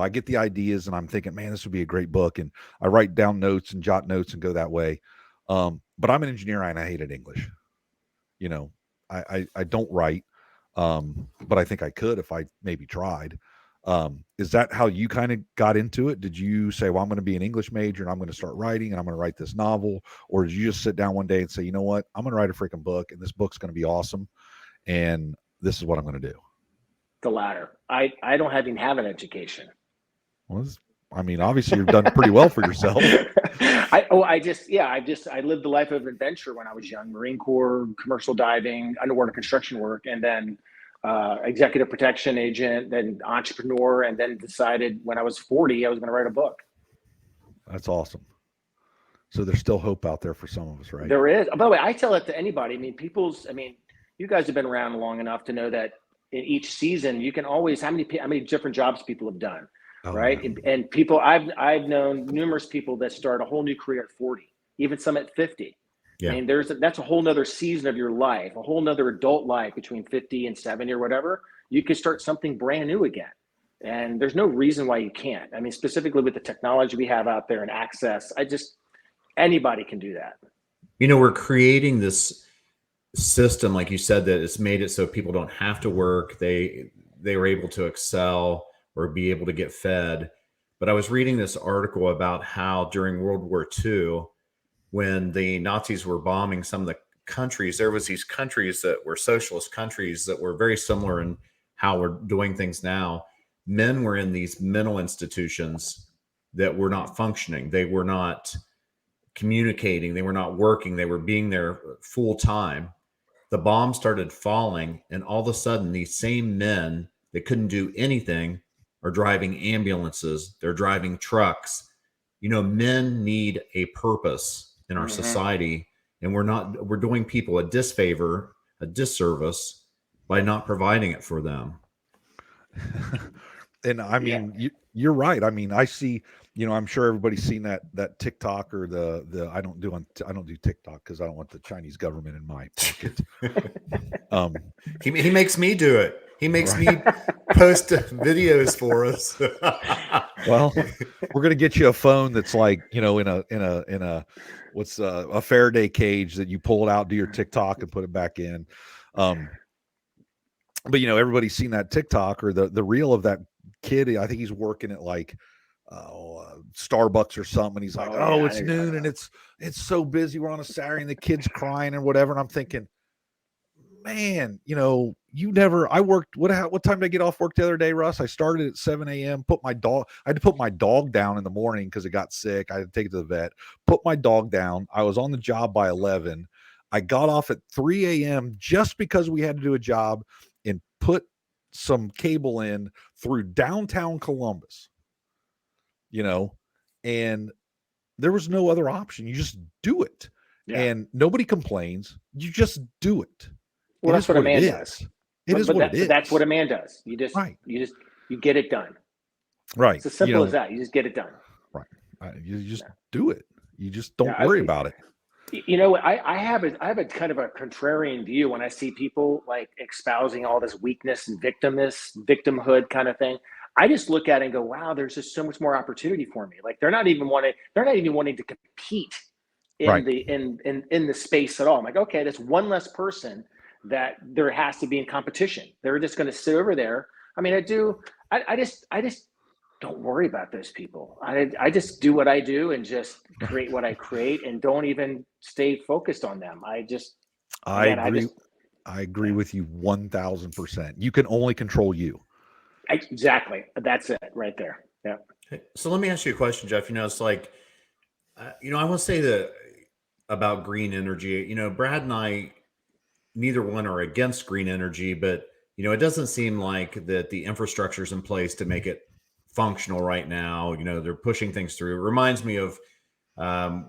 S2: get the ideas and I'm thinking, man, this would be a great book. And I write down notes and jot notes and go that way. But I'm an engineer and I hated English. I don't write. But I think I could if I maybe tried. Is that how you kind of got into it? Did you say, well, I'm going to be an English major and I'm going to start writing and I'm going to write this novel? Or did you just sit down one day and say, you know what, I'm going to write a freaking book and this book's going to be awesome and this is what I'm going to do?
S3: The latter. I don't even have an education.
S2: Well, obviously you've done pretty well for yourself.
S3: I lived the life of adventure when I was young. Marine Corps, commercial diving, underwater construction work, and then executive protection agent, then entrepreneur, and then decided when I was 40, I was going to write a book.
S2: That's awesome. So there's still hope out there for some of us, right?
S3: There is. By the way, I tell it to anybody. You guys have been around long enough to know that in each season, you can always, how many different jobs people have done. Right. And people, I've known numerous people that start a whole new career at 40, even some at 50. Yeah. That's a whole nother season of your life, a whole nother adult life between 50 and 70 or whatever. You could start something brand new again. And there's no reason why you can't. Specifically with the technology we have out there and access, anybody can do that.
S1: We're creating this system, like you said, that it's made it so people don't have to work. They were able to excel or be able to get fed. But I was reading this article about how during World War II, when the Nazis were bombing some of the countries, there was these countries that were socialist countries that were very similar in how we're doing things now. Men were in these mental institutions that were not functioning. They were not communicating. They were not working. They were being there full time. The bombs started falling, and all of a sudden, these same men that couldn't do anything are driving ambulances. They're driving trucks. Men need a purpose in our society, and we're doing people a disservice by not providing it for them.
S2: And I mean, you're right. I mean, I see, I'm sure everybody's seen that TikTok or the I don't do TikTok because I don't want the Chinese government in my pocket.
S1: He makes me do it. He makes me post videos for us.
S2: Well, we're gonna get you a phone that's like, in a what's a Faraday cage that you pull it out, do your TikTok, and put it back in. But everybody's seen that TikTok or the reel of that kid. I think he's working at like Starbucks or something. And he's like, it's noon and it's so busy. We're on a Saturday and the kid's crying and whatever. And I'm thinking, man, I worked. What time did I get off work the other day, Russ? I started at 7 a.m. I had to put my dog down in the morning because it got sick. I had to take it to the vet, put my dog down. I was on the job by 11. I got off at 3 a.m. just because we had to do a job and put some cable in through downtown Columbus, and there was no other option. You just do it. Yeah. And nobody complains. You just do it.
S3: Well, that's what a man does.
S2: It is what it is.
S3: That's what a man does. You get it done.
S2: Right.
S3: It's as simple as that. You just get it done.
S2: Right. You just do it. You just don't worry about it.
S3: I have a kind of a contrarian view when I see people like espousing all this weakness and victimhood kind of thing. I just look at it and go, wow, there's just so much more opportunity for me. Like they're not even wanting to compete in the space at all. I'm like, okay, that's one less person that there has to be in competition. They're just going to sit over there. I mean, I just don't worry about those people. I just do what I do and just create what I create and don't even stay focused on them. I
S2: agree with you 1000%. You can only control you.
S3: Exactly. That's it right there. Yeah.
S1: So let me ask you a question, Jeff. It's like, I want to say that about green energy, Brad and I, neither one are against green energy, but, it doesn't seem like that the infrastructure is in place to make it functional right now. They're pushing things through. It reminds me of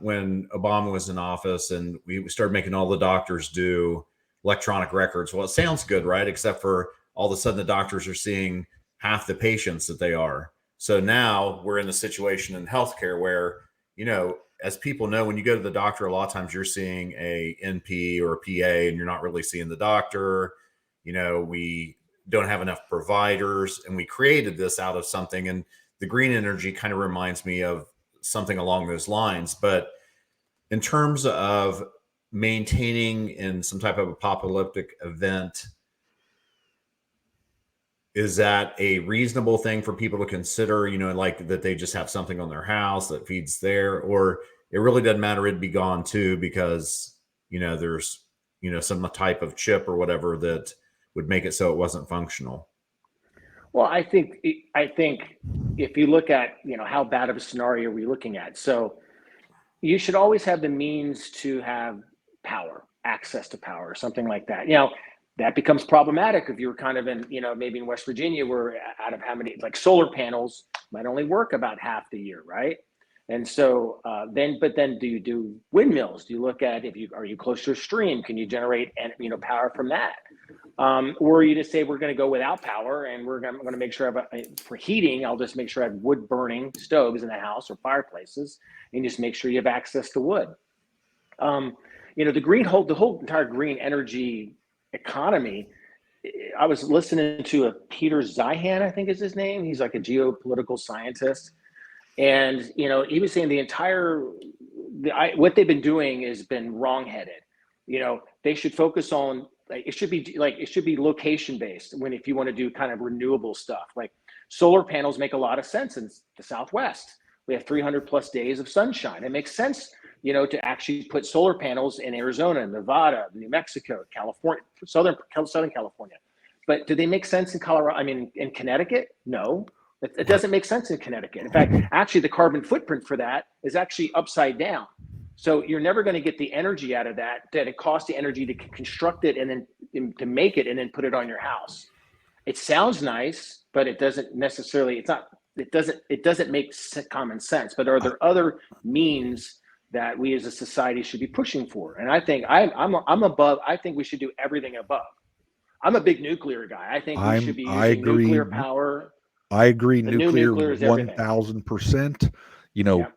S1: when Obama was in office and we started making all the doctors do electronic records. Well, it sounds good, right? Except for all of a sudden the doctors are seeing half the patients that they are. So now we're in the situation in healthcare where, as people know, when you go to the doctor, a lot of times you're seeing a NP or a PA and you're not really seeing the doctor. We don't have enough providers, and we created this out of something. And the green energy kind of reminds me of something along those lines. But in terms of maintaining in some type of apocalyptic event, is that a reasonable thing for people to consider, like that they just have something on their house that feeds there, or it really doesn't matter, it'd be gone too, because, there's, some type of chip or whatever that would make it so it wasn't functional?
S3: Well, I think if you look at, how bad of a scenario we're looking at, so you should always have the means to have power, access to power, something like that. That becomes problematic if you're kind of in, maybe in West Virginia, where out of how many, like solar panels might only work about half the year, right? And so then do you do windmills? Do you look at are you close to a stream? Can you generate power from that? Or you just say we're going to go without power and I'm going to make sure for heating, I'll just make sure I have wood burning stoves in the house or fireplaces, and just make sure you have access to wood. The whole entire green energy economy. I was listening to Peter Zeihan, I think is his name. He's like a geopolitical scientist. And, he was saying what they've been doing has been wrongheaded. They should focus on, it should be location based if you want to do kind of renewable stuff. Like solar panels make a lot of sense in the Southwest. We have 300 plus days of sunshine. It makes sense, to actually put solar panels in Arizona, Nevada, New Mexico, California, Southern California. But do they make sense in Colorado? I mean, in Connecticut? No. It doesn't make sense in Connecticut. In fact, actually, the carbon footprint for that is actually upside down. So you're never going to get the energy out of that it costs the energy to construct it and then to make it and then put it on your house. It sounds nice, but it doesn't necessarily. It doesn't make common sense. But are there other means that we as a society should be pushing for? And I think I'm above. I think we should do everything above. I'm a big nuclear guy. I think we should be using nuclear power.
S2: I agree.
S3: The
S2: Nuclear
S3: is everything.
S2: 1000%.
S3: Yep.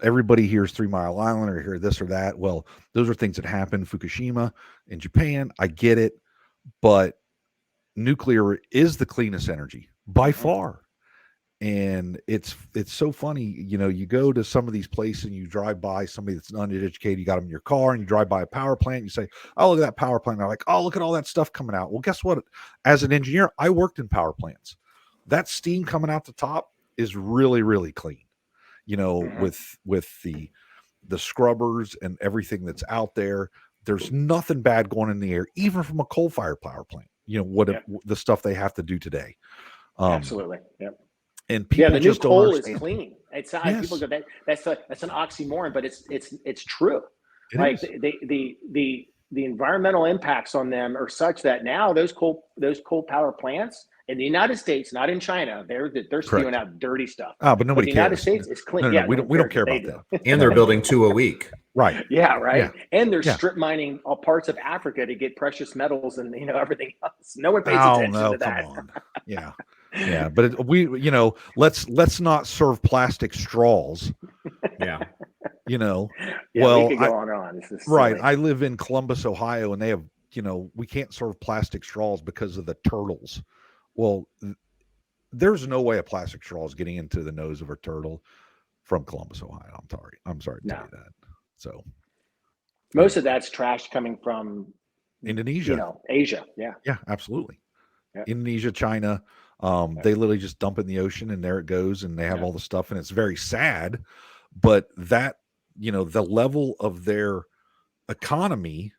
S2: Everybody hears 3 Mile Island or hear this or that. Well, those are things that happen. Fukushima in Japan. I get it. But nuclear is the cleanest energy by far. And it's so funny, you go to some of these places and you drive by somebody that's uneducated, you got them in your car and you drive by a power plant, you say, oh, look at that power plant. And they're like, oh, look at all that stuff coming out. Well, guess what? As an engineer, I worked in power plants. That steam coming out the top is really, really clean, with the scrubbers and everything that's out there. There's nothing bad going in the air, even from a coal-fired power plant, the stuff they have to do today.
S3: Absolutely. Yep.
S2: And people
S3: the
S2: just
S3: new coal
S2: don't
S3: is clean. It's not,
S2: yes.
S3: People go that's an oxymoron, but it's true. The environmental impacts on them are such that now those coal power plants in the United States, not in China, they're spewing out dirty stuff.
S2: But nobody
S3: cares. The
S2: United
S3: States is clean.
S2: No, we don't care about that.
S1: And they're building 2 a week.
S2: Right.
S3: Yeah. Right. Yeah. And they're strip mining all parts of Africa to get precious metals and everything else. No one pays attention to that.
S2: Come on. Yeah. Yeah, but let's not serve plastic straws.
S1: Yeah.
S2: Well,
S3: we could go on. This is
S2: right. I live in Columbus, Ohio, and they have, we can't serve plastic straws because of the turtles. Well, there's no way a plastic straw is getting into the nose of a turtle from Columbus, Ohio. I'm sorry to tell you that. So
S3: most of that's trash coming from
S2: Indonesia,
S3: Asia. Yeah.
S2: Yeah, absolutely.
S3: Yeah.
S2: Indonesia, China. They literally just dump it in the ocean and there it goes, and they have all the stuff, and it's very sad. But that, the level of their economy,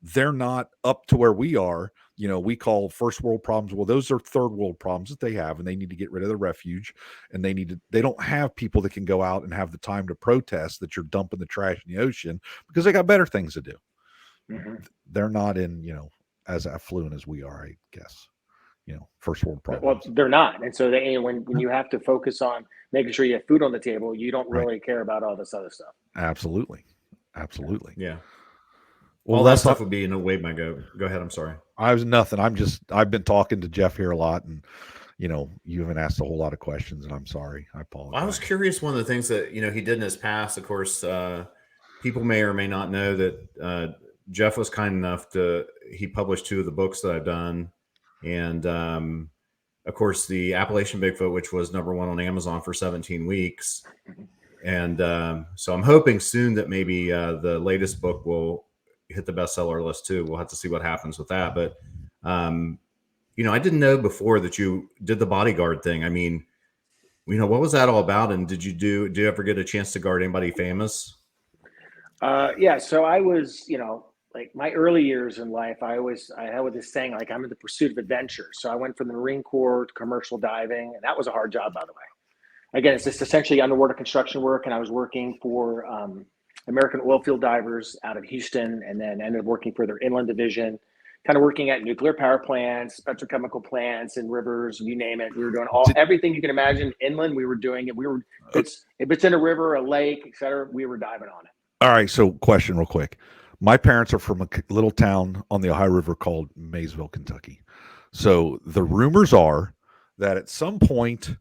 S2: they're not up to where we are. We call first world problems. Well, those are third world problems that they have, and they need to get rid of the refuge, and they don't have people that can go out and have the time to protest that you're dumping the trash in the ocean, because they got better things to do. Mm-hmm. They're not in, as affluent as we are, I guess. First world problems.
S3: Well, they're not. And so when you have to focus on making sure you have food on the table, you don't really care about all this other stuff.
S2: Absolutely.
S1: Yeah.
S2: Well,
S1: all that stuff would be in a way my go ahead. I'm sorry.
S2: I've been talking to Jeff here a lot, and you haven't asked a whole lot of questions, and I'm sorry. I apologize.
S1: I was curious. One of the things that, he did in his past, of course, people may or may not know that Jeff was kind enough he published 2 of the books that I've done. And, of course, the Appalachian Bigfoot, which was #1 on Amazon for 17 weeks. And so I'm hoping soon that maybe the latest book will hit the bestseller list too. We'll have to see what happens with that. But, I didn't know before that you did the bodyguard thing. I mean, what was that all about? And did you ever get a chance to guard anybody famous?
S3: Yeah. So I was, like my early years in life, I had this saying, like, I'm in the pursuit of adventure. So I went from the Marine Corps to commercial diving, and that was a hard job, by the way. Again, it's just essentially underwater construction work. And I was working for American Oilfield Divers out of Houston, and then ended up working for their inland division, kind of working at nuclear power plants, petrochemical plants, and rivers, you name it. We were doing everything you can imagine inland. We were doing it. If it's in a river, a lake, et cetera, we were diving on it.
S2: All right. So question real quick. My parents are from a little town on the Ohio River called Maysville, Kentucky. So the rumors are that at some point,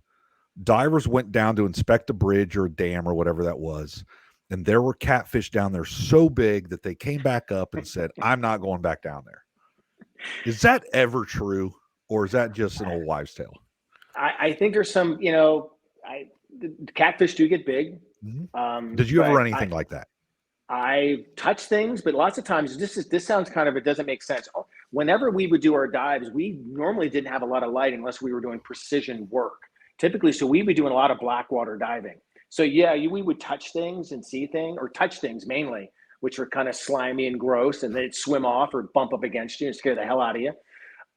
S2: divers went down to inspect a bridge or a dam or whatever that was, and there were catfish down there so big that they came back up and said, I'm not going back down there. Is that ever true, or is that just an old wives' tale?
S3: I think there's some, the catfish do get big.
S2: Mm-hmm. Did you ever run anything like that?
S3: I touch things, but lots of times this sounds kind of, it doesn't make sense. Whenever we would do our dives, we normally didn't have a lot of light unless we were doing precision work. Typically, so we would be doing a lot of black water diving. So we would touch things and see things, or touch things mainly, which are kind of slimy and gross, and they'd swim off or bump up against you and scare the hell out of you.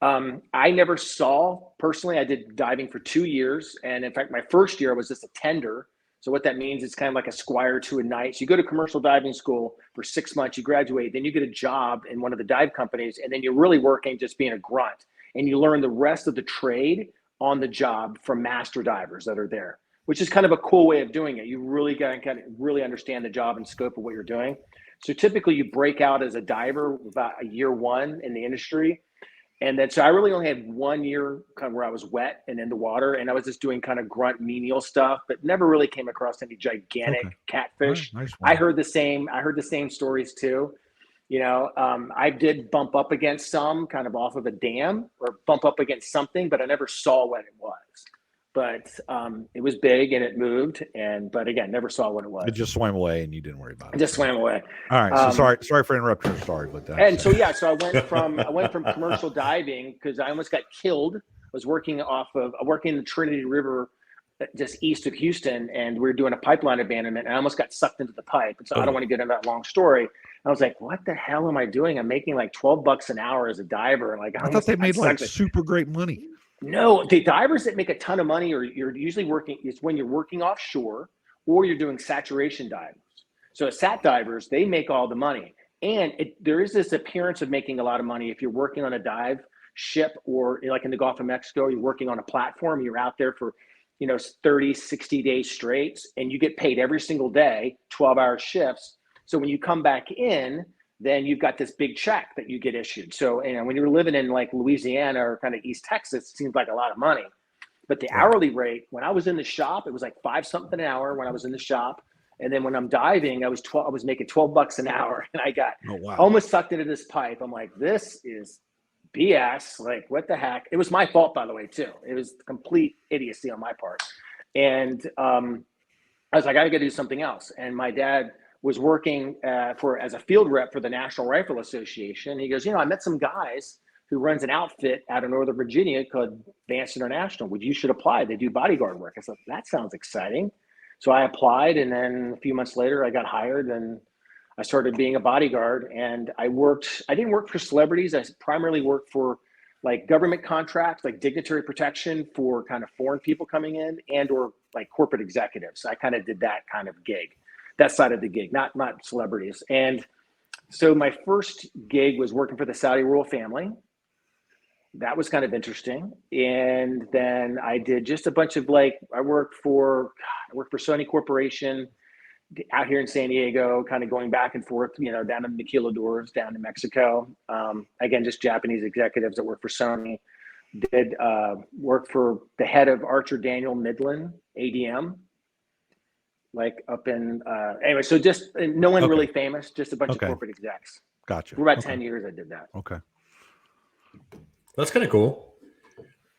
S3: I never saw, personally, I did diving for 2 years. And in fact, my first year was just a tender. So what that means, it's kind of like a squire to a knight. So you go to commercial diving school for 6 months, you graduate, then you get a job in one of the dive companies, and then you're really working just being a grunt. And you learn the rest of the trade on the job from master divers that are there, which is kind of a cool way of doing it. You really got to kind of really understand the job and scope of what you're doing. So typically you break out as a diver about year 1 in the industry. And then, so I really only had 1 year kind of where I was wet and in the water, and I was just doing kind of grunt menial stuff, but never really came across any gigantic catfish.
S2: Nice
S3: I heard the same stories too. I did bump up against some kind of off of a dam or bump up against something, but I never saw what it was. But it was big and it moved, but again, never saw what it was.
S2: It just swam away, and you didn't worry about it.
S3: It just swam away.
S2: All right. So sorry for interrupting your story, but that.
S3: And so I went from commercial diving because I almost got killed. I was working in the Trinity River, just east of Houston, and we were doing a pipeline abandonment, and I almost got sucked into the pipe. And so I don't want to get into that long story. I was like, what the hell am I doing? I'm making like $12 an hour as a diver. And like,
S2: I thought they made like super great money.
S3: No, the divers that make a ton of money, or you're usually working, is when you're working offshore or you're doing saturation divers. So sat divers, they make all the money. And there is this appearance of making a lot of money if you're working on a dive ship, or like in the Gulf of Mexico, you're working on a platform, you're out there for 30, 60 days straight, and you get paid every single day, 12-hour shifts. So when you come back in, then you've got this big check that you get issued. So, when you're living in like Louisiana or kind of East Texas, it seems like a lot of money. But the hourly rate, when I was in the shop, it was like $5 something an hour when I was in the shop. And then when I'm diving, I was making $12 an hour, and I got almost sucked into this pipe. I'm like, this is BS. Like, what the heck? It was my fault, by the way, too. It was complete idiocy on my part. And I was like, I got to do something else. And my dad was working as a field rep for the National Rifle Association. He goes, I met some guys who runs an outfit out of Northern Virginia called Vance International. You should apply. They do bodyguard work. I said, that sounds exciting. So I applied, and then a few months later I got hired, and I started being a bodyguard. And I didn't work for celebrities. I primarily worked for like government contracts, like dignitary protection for kind of foreign people coming in, and or like corporate executives. I kind of did that kind of gig. That side of the gig, not celebrities. And so my first gig was working for the Saudi royal family. That was kind of interesting. And then I did just a bunch of I worked for Sony Corporation out here in San Diego, kind of going back and forth, down to Maquiladoras, down to Mexico. Again, just Japanese executives that work for Sony. Did work for the head of Archer Daniel Midland, ADM. Like up in anyway, so just no one really famous, just a bunch of corporate execs.
S2: Gotcha.
S3: For about 10 years I did that.
S2: Okay.
S1: That's kind of cool.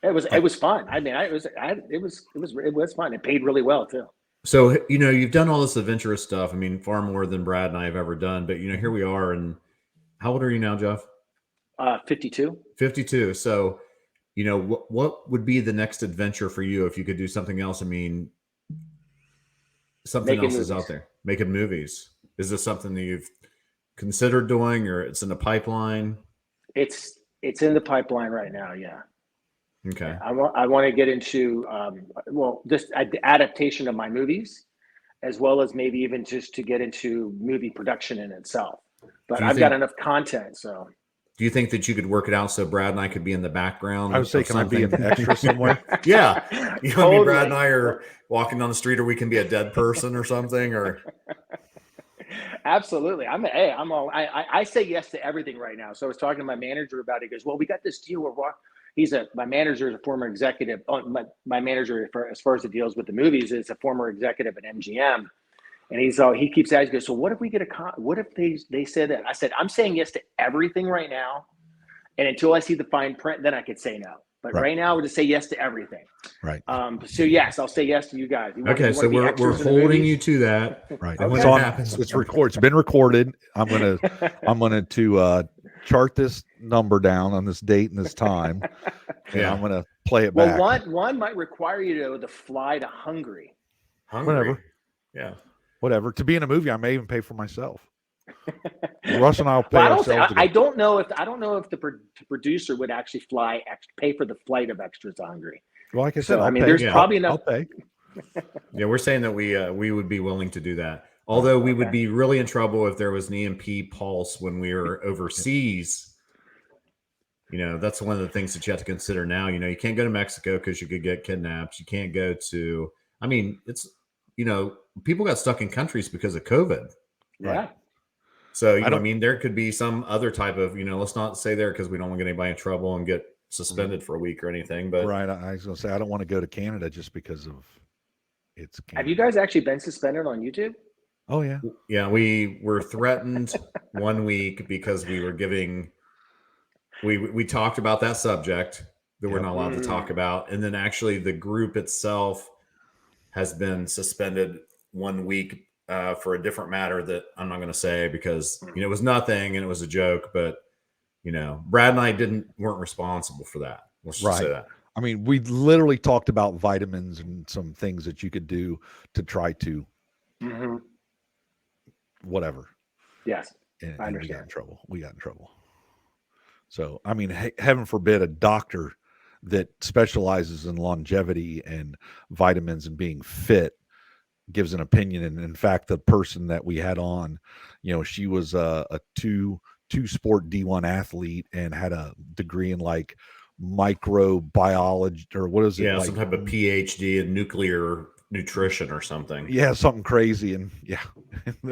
S3: It was fun. I mean, it was fun. It paid really well too.
S1: So, you've done all this adventurous stuff. I mean, far more than Brad and I have ever done, but here we are. And how old are you now, Jeff?
S3: 52.
S1: 52. So, what would be the next adventure for you if you could do something else? I mean, something else is out there. Making movies. Is this something that you've considered doing, or it's in the pipeline?
S3: It's in the pipeline right now. Yeah.
S1: Okay.
S3: I want to get into just adaptation of my movies, as well as maybe even just to get into movie production in itself. But I've got enough content, so. Do
S1: you think that you could work it out so Brad and I could be in the background?
S2: I would say, can I be an extra somewhere?
S1: Yeah. Totally. Brad and I are walking down the street, or we can be a dead person or something, or.
S3: Absolutely. I say yes to everything right now. So I was talking to my manager about it. He goes, well, we got this deal where my manager is a former executive. My manager, as far as it deals with the movies, is a former executive at MGM. And he keeps asking, he goes, so what if we get what if they said that? I said, I'm saying yes to everything right now. And until I see the fine print, then I could say no. But right now, we'll just say yes to everything.
S2: Right.
S3: So yes, I'll say yes to you guys.
S1: So we're holding you to that.
S2: Right.
S1: And
S2: okay. It's recorded. It's been recorded. I'm gonna chart this number down on this date and this time. And I'm gonna play it back.
S3: Well, one might require you to fly to Hungary.
S2: Whatever.
S1: Yeah.
S2: Whatever. To be in a movie, I may even pay for myself. Russ and I'll pay ourselves.
S3: I don't know if the producer would actually pay for the flight of extras to Hungary.
S2: Well, like I said,
S3: there's probably enough.
S2: I'll pay.
S1: Yeah, we're saying that we would be willing to do that. Although we would be really in trouble if there was an EMP pulse when we were overseas. That's one of the things that you have to consider now. You can't go to Mexico because you could get kidnapped. You can't go to. I mean, it's people got stuck in countries because of COVID.
S3: Yeah.
S1: So, I mean, there could be some other type of, let's not say there because we don't want to get anybody in trouble and get suspended for a week or anything. But
S2: right, I was going to say, I don't want to go to Canada just because of it's Canada.
S3: Have you guys actually been suspended on YouTube?
S2: Oh, yeah.
S1: Yeah, we were threatened 1 week because we were giving, we talked about that subject that we're not allowed to talk about. And then actually the group itself has been suspended 1 week for a different matter that I'm not going to say because, it was nothing and it was a joke, but Brad and I weren't responsible for that. Let's just say that.
S2: I mean, we literally talked about vitamins and some things that you could do to try to whatever.
S3: Yes.
S2: And
S3: I understand.
S2: We got in trouble. So, I mean, heaven forbid a doctor that specializes in longevity and vitamins and being fit gives an opinion. And in fact, the person that we had on, she was a two sport D1 athlete and had a degree in like microbiology or what is it?
S1: Yeah,
S2: like,
S1: some type of PhD in nuclear nutrition or something.
S2: Yeah, something crazy. And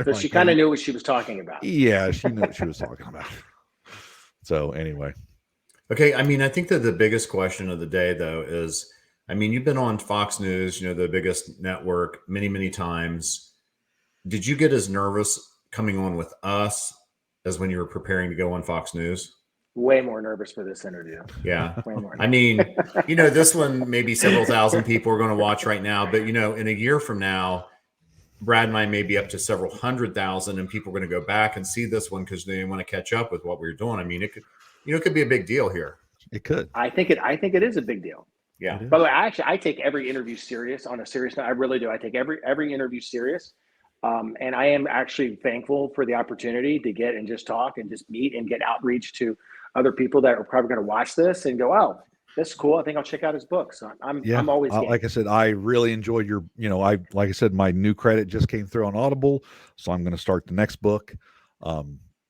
S3: so she kind of knew what she was talking about.
S2: Yeah, she knew what she was talking about. So anyway.
S1: Okay, I mean, I think that the biggest question of the day, though, is, I mean, you've been on Fox News, the biggest network, many, many times. Did you get as nervous coming on with us as when you were preparing to go on Fox News?
S3: Way more nervous for this interview.
S1: Yeah.
S3: Way more.
S1: I mean, this one, maybe several thousand people are going to watch right now, but, in a year from now, Brad and I may be up to several 100,000 and people are going to go back and see this one because they want to catch up with what we were doing. I mean, it could be a big deal here.
S2: It could.
S3: I think it is a big deal.
S1: Yeah.
S3: By the way, I take every interview serious on a serious note. I really do. I take every interview serious. And I am actually thankful for the opportunity to get and just talk and just meet and get outreach to other people that are probably going to watch this and go, oh, this is cool. I think I'll check out his book. So I'm always
S2: like I said, I really enjoyed your, like I said, my new credit just came through on Audible. So I'm going to start the next book.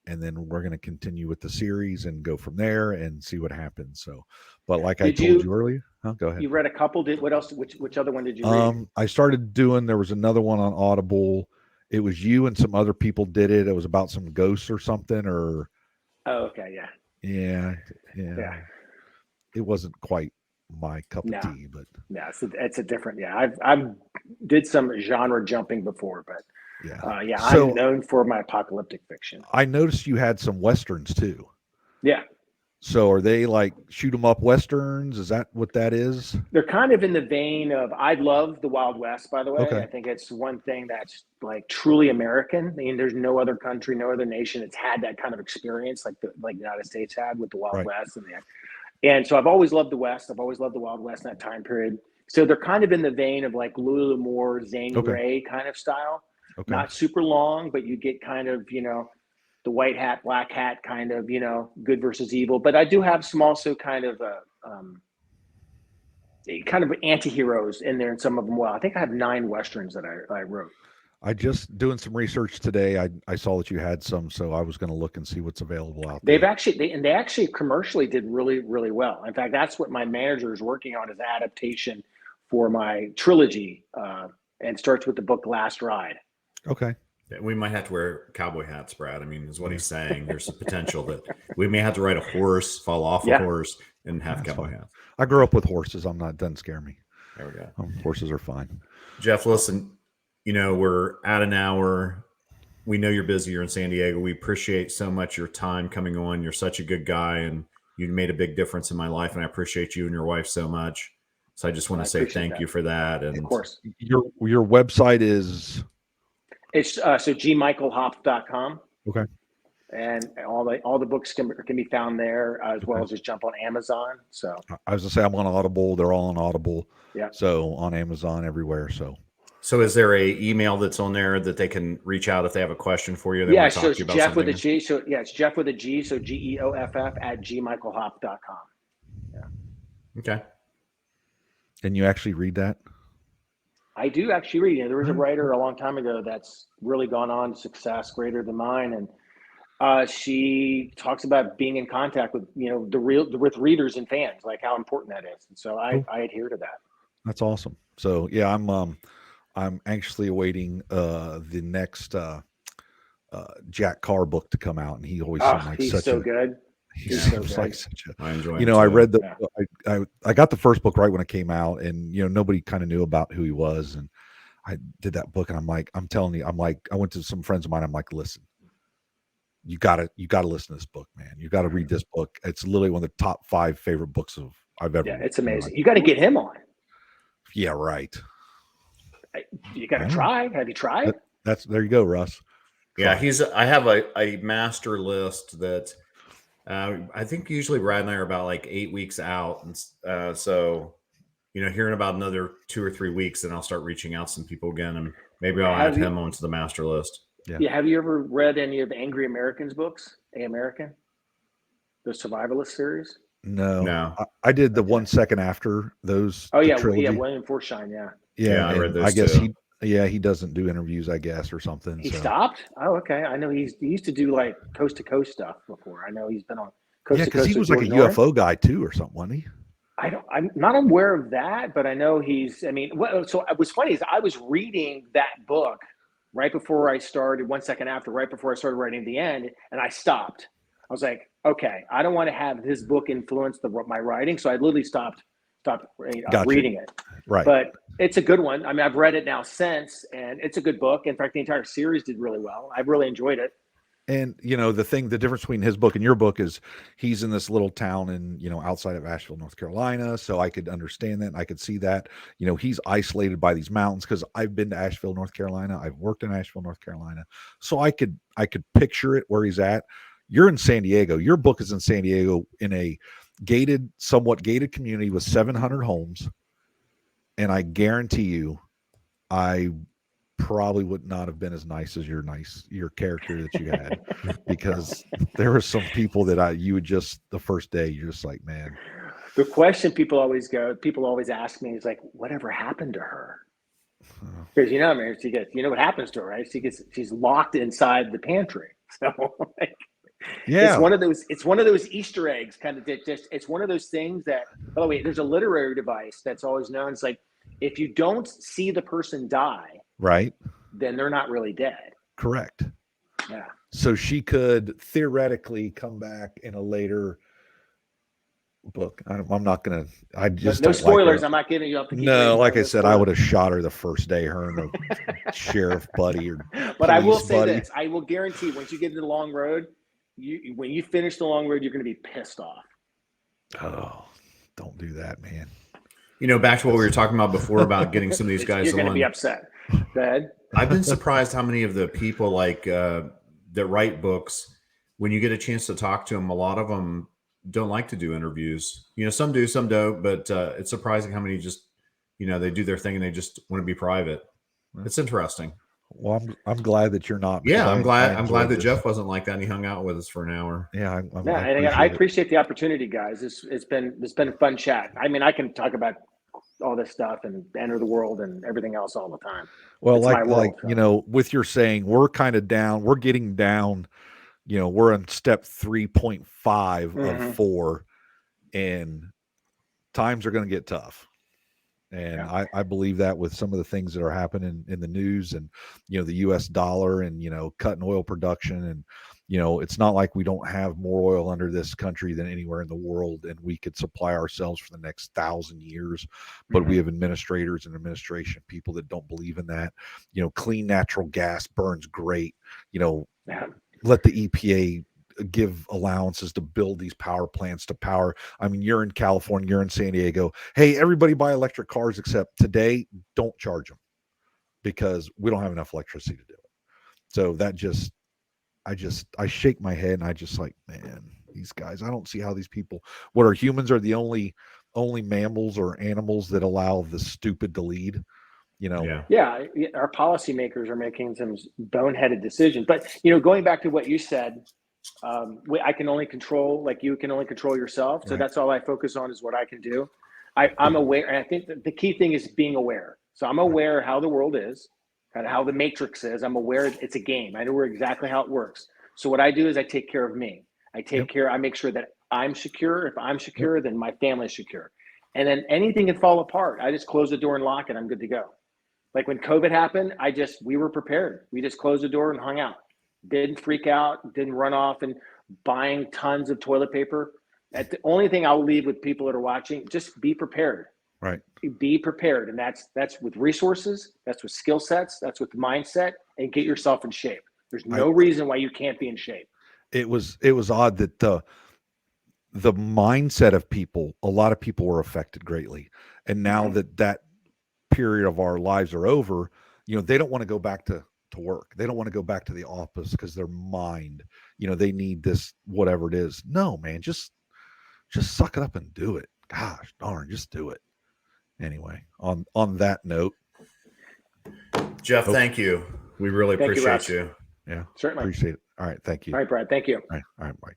S2: And then we're going to continue with the series and go from there and see what happens. So, but like I told you earlier, go ahead.
S3: You read a couple. What else? Which other one did you read?
S2: I started doing, there was another one on Audible. It was you and some other people did it. It was about some ghosts or something or.
S3: Oh, okay. Yeah.
S2: Yeah. It wasn't quite my cup of tea, but
S3: yeah, it's a different. Yeah. I've did some genre jumping before, but so, I'm known for my apocalyptic fiction.
S2: I noticed you had some Westerns too.
S3: Yeah.
S2: So are they like shoot 'em up Westerns? Is that what that is?
S3: They're kind of in the vein of, I love the Wild West, by the way.
S2: Okay.
S3: I think it's one thing that's like truly American. I mean, there's no other country, no other nation that's had that kind of experience like the United States had with the Wild West. And so I've always loved the West. I've always loved the Wild West in that time period. So they're kind of in the vein of like Louis L'Amour, Zane Grey kind of style. Okay. Not super long, but you get kind of, the white hat, black hat kind of, good versus evil. But I do have some also kind of anti-heroes in there in some of them. Well, I think I have 9 Westerns that I wrote.
S2: I just doing some research today. I saw that you had some, so I was going to look and see what's available out there.
S3: They actually commercially did really, really well. In fact, that's what my manager is working on, is adaptation for my trilogy, and starts with the book Last Ride.
S2: Okay.
S1: We might have to wear cowboy hats, Brad. I mean, is what he's saying. There's a potential that we may have to ride a horse, fall off a horse, and have cowboy hats.
S2: I grew up with horses. Doesn't scare me.
S1: There we go.
S2: Horses are fine.
S1: Jeff, listen, we're at an hour. We know you're busy. You're in San Diego. We appreciate so much your time coming on. You're such a good guy, and you made a big difference in my life, and I appreciate you and your wife so much. So I just want to say thank you for that. And
S3: of course,
S2: your website is.
S3: It's so gmichaelhopf.com.
S2: Okay.
S3: And all the books can be found there, as well as just jump on Amazon. So
S2: I was gonna say I'm on Audible. They're all on Audible.
S3: Yeah.
S2: So on Amazon everywhere.
S1: So is there a email that's on there that they can reach out if they have a question for you?
S3: Yeah. So it's Jeff with a G. So yeah, it's Jeff with a G. So GEOFF at gmichaelhopf.com. Yeah.
S1: Okay.
S2: And you actually read that?
S3: I do actually read. There was a writer a long time ago that's really gone on to success greater than mine, and she talks about being in contact with with readers and fans, like how important that is. And so I adhere to that.
S2: That's awesome. So yeah, I'm anxiously awaiting the next Jack Carr book to come out, and he always
S3: Oh,
S2: seemed like
S3: he's
S2: such
S3: so
S2: a
S3: good.
S2: he
S3: He's so
S2: seems like
S3: good.
S2: such a
S1: I enjoy
S2: you
S1: him
S2: know I
S1: too.
S2: read the
S3: Yeah.
S2: I got the first book right when it came out, and nobody kind of knew about who he was, and I did that book, and I'm telling you, I went to some friends of mine, I'm like, listen, you gotta listen to this book, man. You gotta read this book. It's literally one of the top 5 favorite books I've ever.
S3: Yeah, it's amazing. You got to get him on.
S2: Yeah, right.
S3: You got to try. Have you tried?
S2: There you go, Russ.
S1: Yeah, I have a master list that I think usually Brad and I are about like 8 weeks out, and so hearing about another 2 or 3 weeks, and I'll start reaching out to some people again, and maybe I'll add him onto the master list.
S3: Yeah. Have you ever read any of the Angry Americans books? American, the Survivalist series?
S2: No. I did the 1 second after those.
S3: Oh yeah,
S2: trilogy.
S3: yeah, William Forsythe.
S2: Yeah,
S1: I read those.
S2: I guess
S1: too.
S2: he doesn't do interviews, I guess, or something.
S3: He stopped. Oh, okay. I know he used to do like coast to coast stuff before. I know he's been on coast to coast.
S2: Yeah, because he was like a UFO guy too, or something, wasn't he?
S3: I'm not aware of that, but I know he's. I mean, so what's funny is I was reading that book right before I started. 1 second after, right before I started writing the end, and I stopped. I was like, okay, I don't want to have this book influence my writing, so I literally stopped reading it.
S2: Right.
S3: But it's a good one. I mean, I've read it now since, and it's a good book. In fact, the entire series did really well. I really enjoyed it.
S2: And the difference between his book and your book is he's in this little town in outside of Asheville, North Carolina. So I could understand that. And I could see that. He's isolated by these mountains, because I've been to Asheville, North Carolina. I've worked in Asheville, North Carolina. So I could picture it where he's at. You're in San Diego. Your book is in San Diego, in a somewhat gated community with 700 homes. And I guarantee you, I probably would not have been as nice as your character that you had, because there were some people that you would just, the first day, you're just like, man.
S3: The question people always ask me is like, whatever happened to her? Because she gets, what happens to her, right? She's locked inside the pantry. So
S2: yeah,
S3: it's one of those Easter eggs, kind of. It's one of those things that, by the way, there's a literary device that's always known. It's like, if you don't see the person die,
S2: right,
S3: then they're not really dead.
S2: Correct.
S3: Yeah.
S2: So she could theoretically come back in a later book. I'm not gonna. I just
S3: no spoilers. I'm not giving you up to keep
S2: no. Like I said, I would have shot her the first day. Her and the sheriff buddy or.
S3: But I will say this: I will guarantee, once you get into the long road, when you finish the long road, you're going to be pissed off.
S2: Oh, don't do that, man.
S1: Back to what we were talking about before about getting some of these guys.
S3: You're going to be upset. Go ahead.
S1: I've been surprised how many of the people that write books, when you get a chance to talk to them, a lot of them don't like to do interviews. Some do, some don't, but it's surprising how many just, they do their thing and they just want to be private. It's interesting.
S2: Well, I'm glad that you're not.
S1: Yeah, I'm glad that Jeff wasn't like that and he hung out with us for an hour.
S2: Yeah,
S3: I appreciate the opportunity, guys. It's been a fun chat. I mean, I can talk about all this stuff and enter the world and everything else all the time.
S2: Well, with your saying, we're kind of down, we're getting down, we're on step 3.5 of 4, and times are going to get tough. And I believe that with some of the things that are happening in the news, and, the US dollar, and, cutting oil production, and, it's not like we don't have more oil under this country than anywhere in the world, and we could supply ourselves for the next 1,000 years. But we have administrators and administration people that don't believe in that. Clean natural gas burns great. Let the EPA give allowances to build these power plants to power. I mean, you're in California, you're in San Diego. Hey, everybody buy electric cars, except today, don't charge them, because we don't have enough electricity to do it. So that I shake my head, and I just like, man, these guys, I don't see how these people, what are humans, are the only mammals or animals that allow the stupid to lead.
S3: Yeah, our policymakers are making some boneheaded decisions. But going back to what you said, I can only control, like you can only control yourself. So that's all I focus on, is what I can do. I'm aware, and I think that the key thing is being aware. So I'm aware how the world is, kind of how the matrix is. I'm aware it's a game. I know exactly how it works. So what I do is I take care of me. I make sure that I'm secure. If I'm secure, then my family's secure. And then anything can fall apart, I just close the door and lock it. I'm good to go. Like when COVID happened, we were prepared. We just closed the door and hung out. didn't freak out, didn't run off and buying tons of toilet paper. That's the only thing I'll leave with people that are watching. Just be prepared.
S2: Right.
S3: Be prepared. And that's with resources, that's with skill sets, that's with mindset, and get yourself in shape. There's no reason why you can't be in shape.
S2: It was odd that the mindset of people, a lot of people were affected greatly. And now that period of our lives are over, they don't want to go back to work. They don't want to go back to the office because their mind, they need this, whatever it is. No, man, just suck it up and do it. Gosh darn, just do it. Anyway, on that note,
S1: Jeff, thank you. We really appreciate you.
S2: Yeah,
S3: certainly
S2: appreciate it. All right, thank you.
S3: All right, Brad, thank you.
S2: All right, Mike.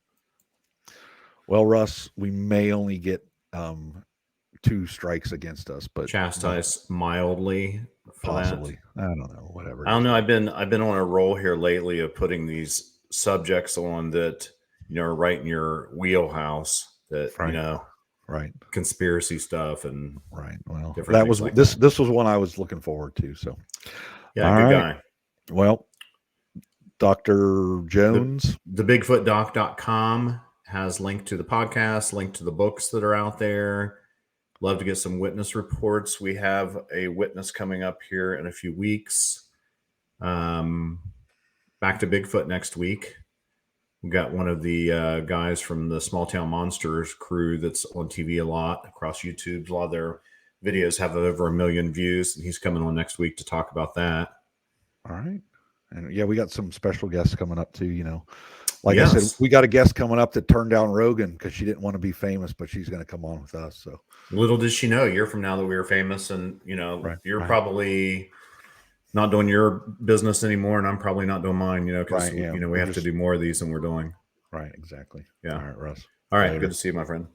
S2: Well, Russ, we may only get 2 strikes against us, but
S1: chastise mildly for
S2: possibly.
S1: that.
S2: I don't know. Whatever.
S1: I don't know. I've been on a roll here lately of putting these subjects on that are right in your wheelhouse. That
S2: right,
S1: conspiracy stuff and
S2: right. Well,
S1: that
S2: was
S1: like
S2: this.
S1: That.
S2: This was one I was looking forward to. So,
S1: yeah, all good guy.
S2: Well, Dr. Jones,
S1: the BigfootDoc.com has link to the podcast, link to the books that are out there. Love to get some witness reports. We have a witness coming up here in a few weeks. Back to Bigfoot next week. We got one of the guys from the Small Town Monsters crew that's on TV a lot across YouTube. A lot of their videos have over 1 million views, and he's coming on next week to talk about that.
S2: All right. And yeah, we got some special guests coming up too, Like I said, we got a guest coming up that turned down Rogan because she didn't want to be famous, but she's going to come on with us. So
S1: little did she know a year from now that we were famous, and you're probably not doing your business anymore, and I'm probably not doing mine. Because we have to do more of these than we're doing.
S2: Right. Exactly.
S1: Yeah.
S2: All right, Russ.
S1: All right. Later. Good to see you, my friend.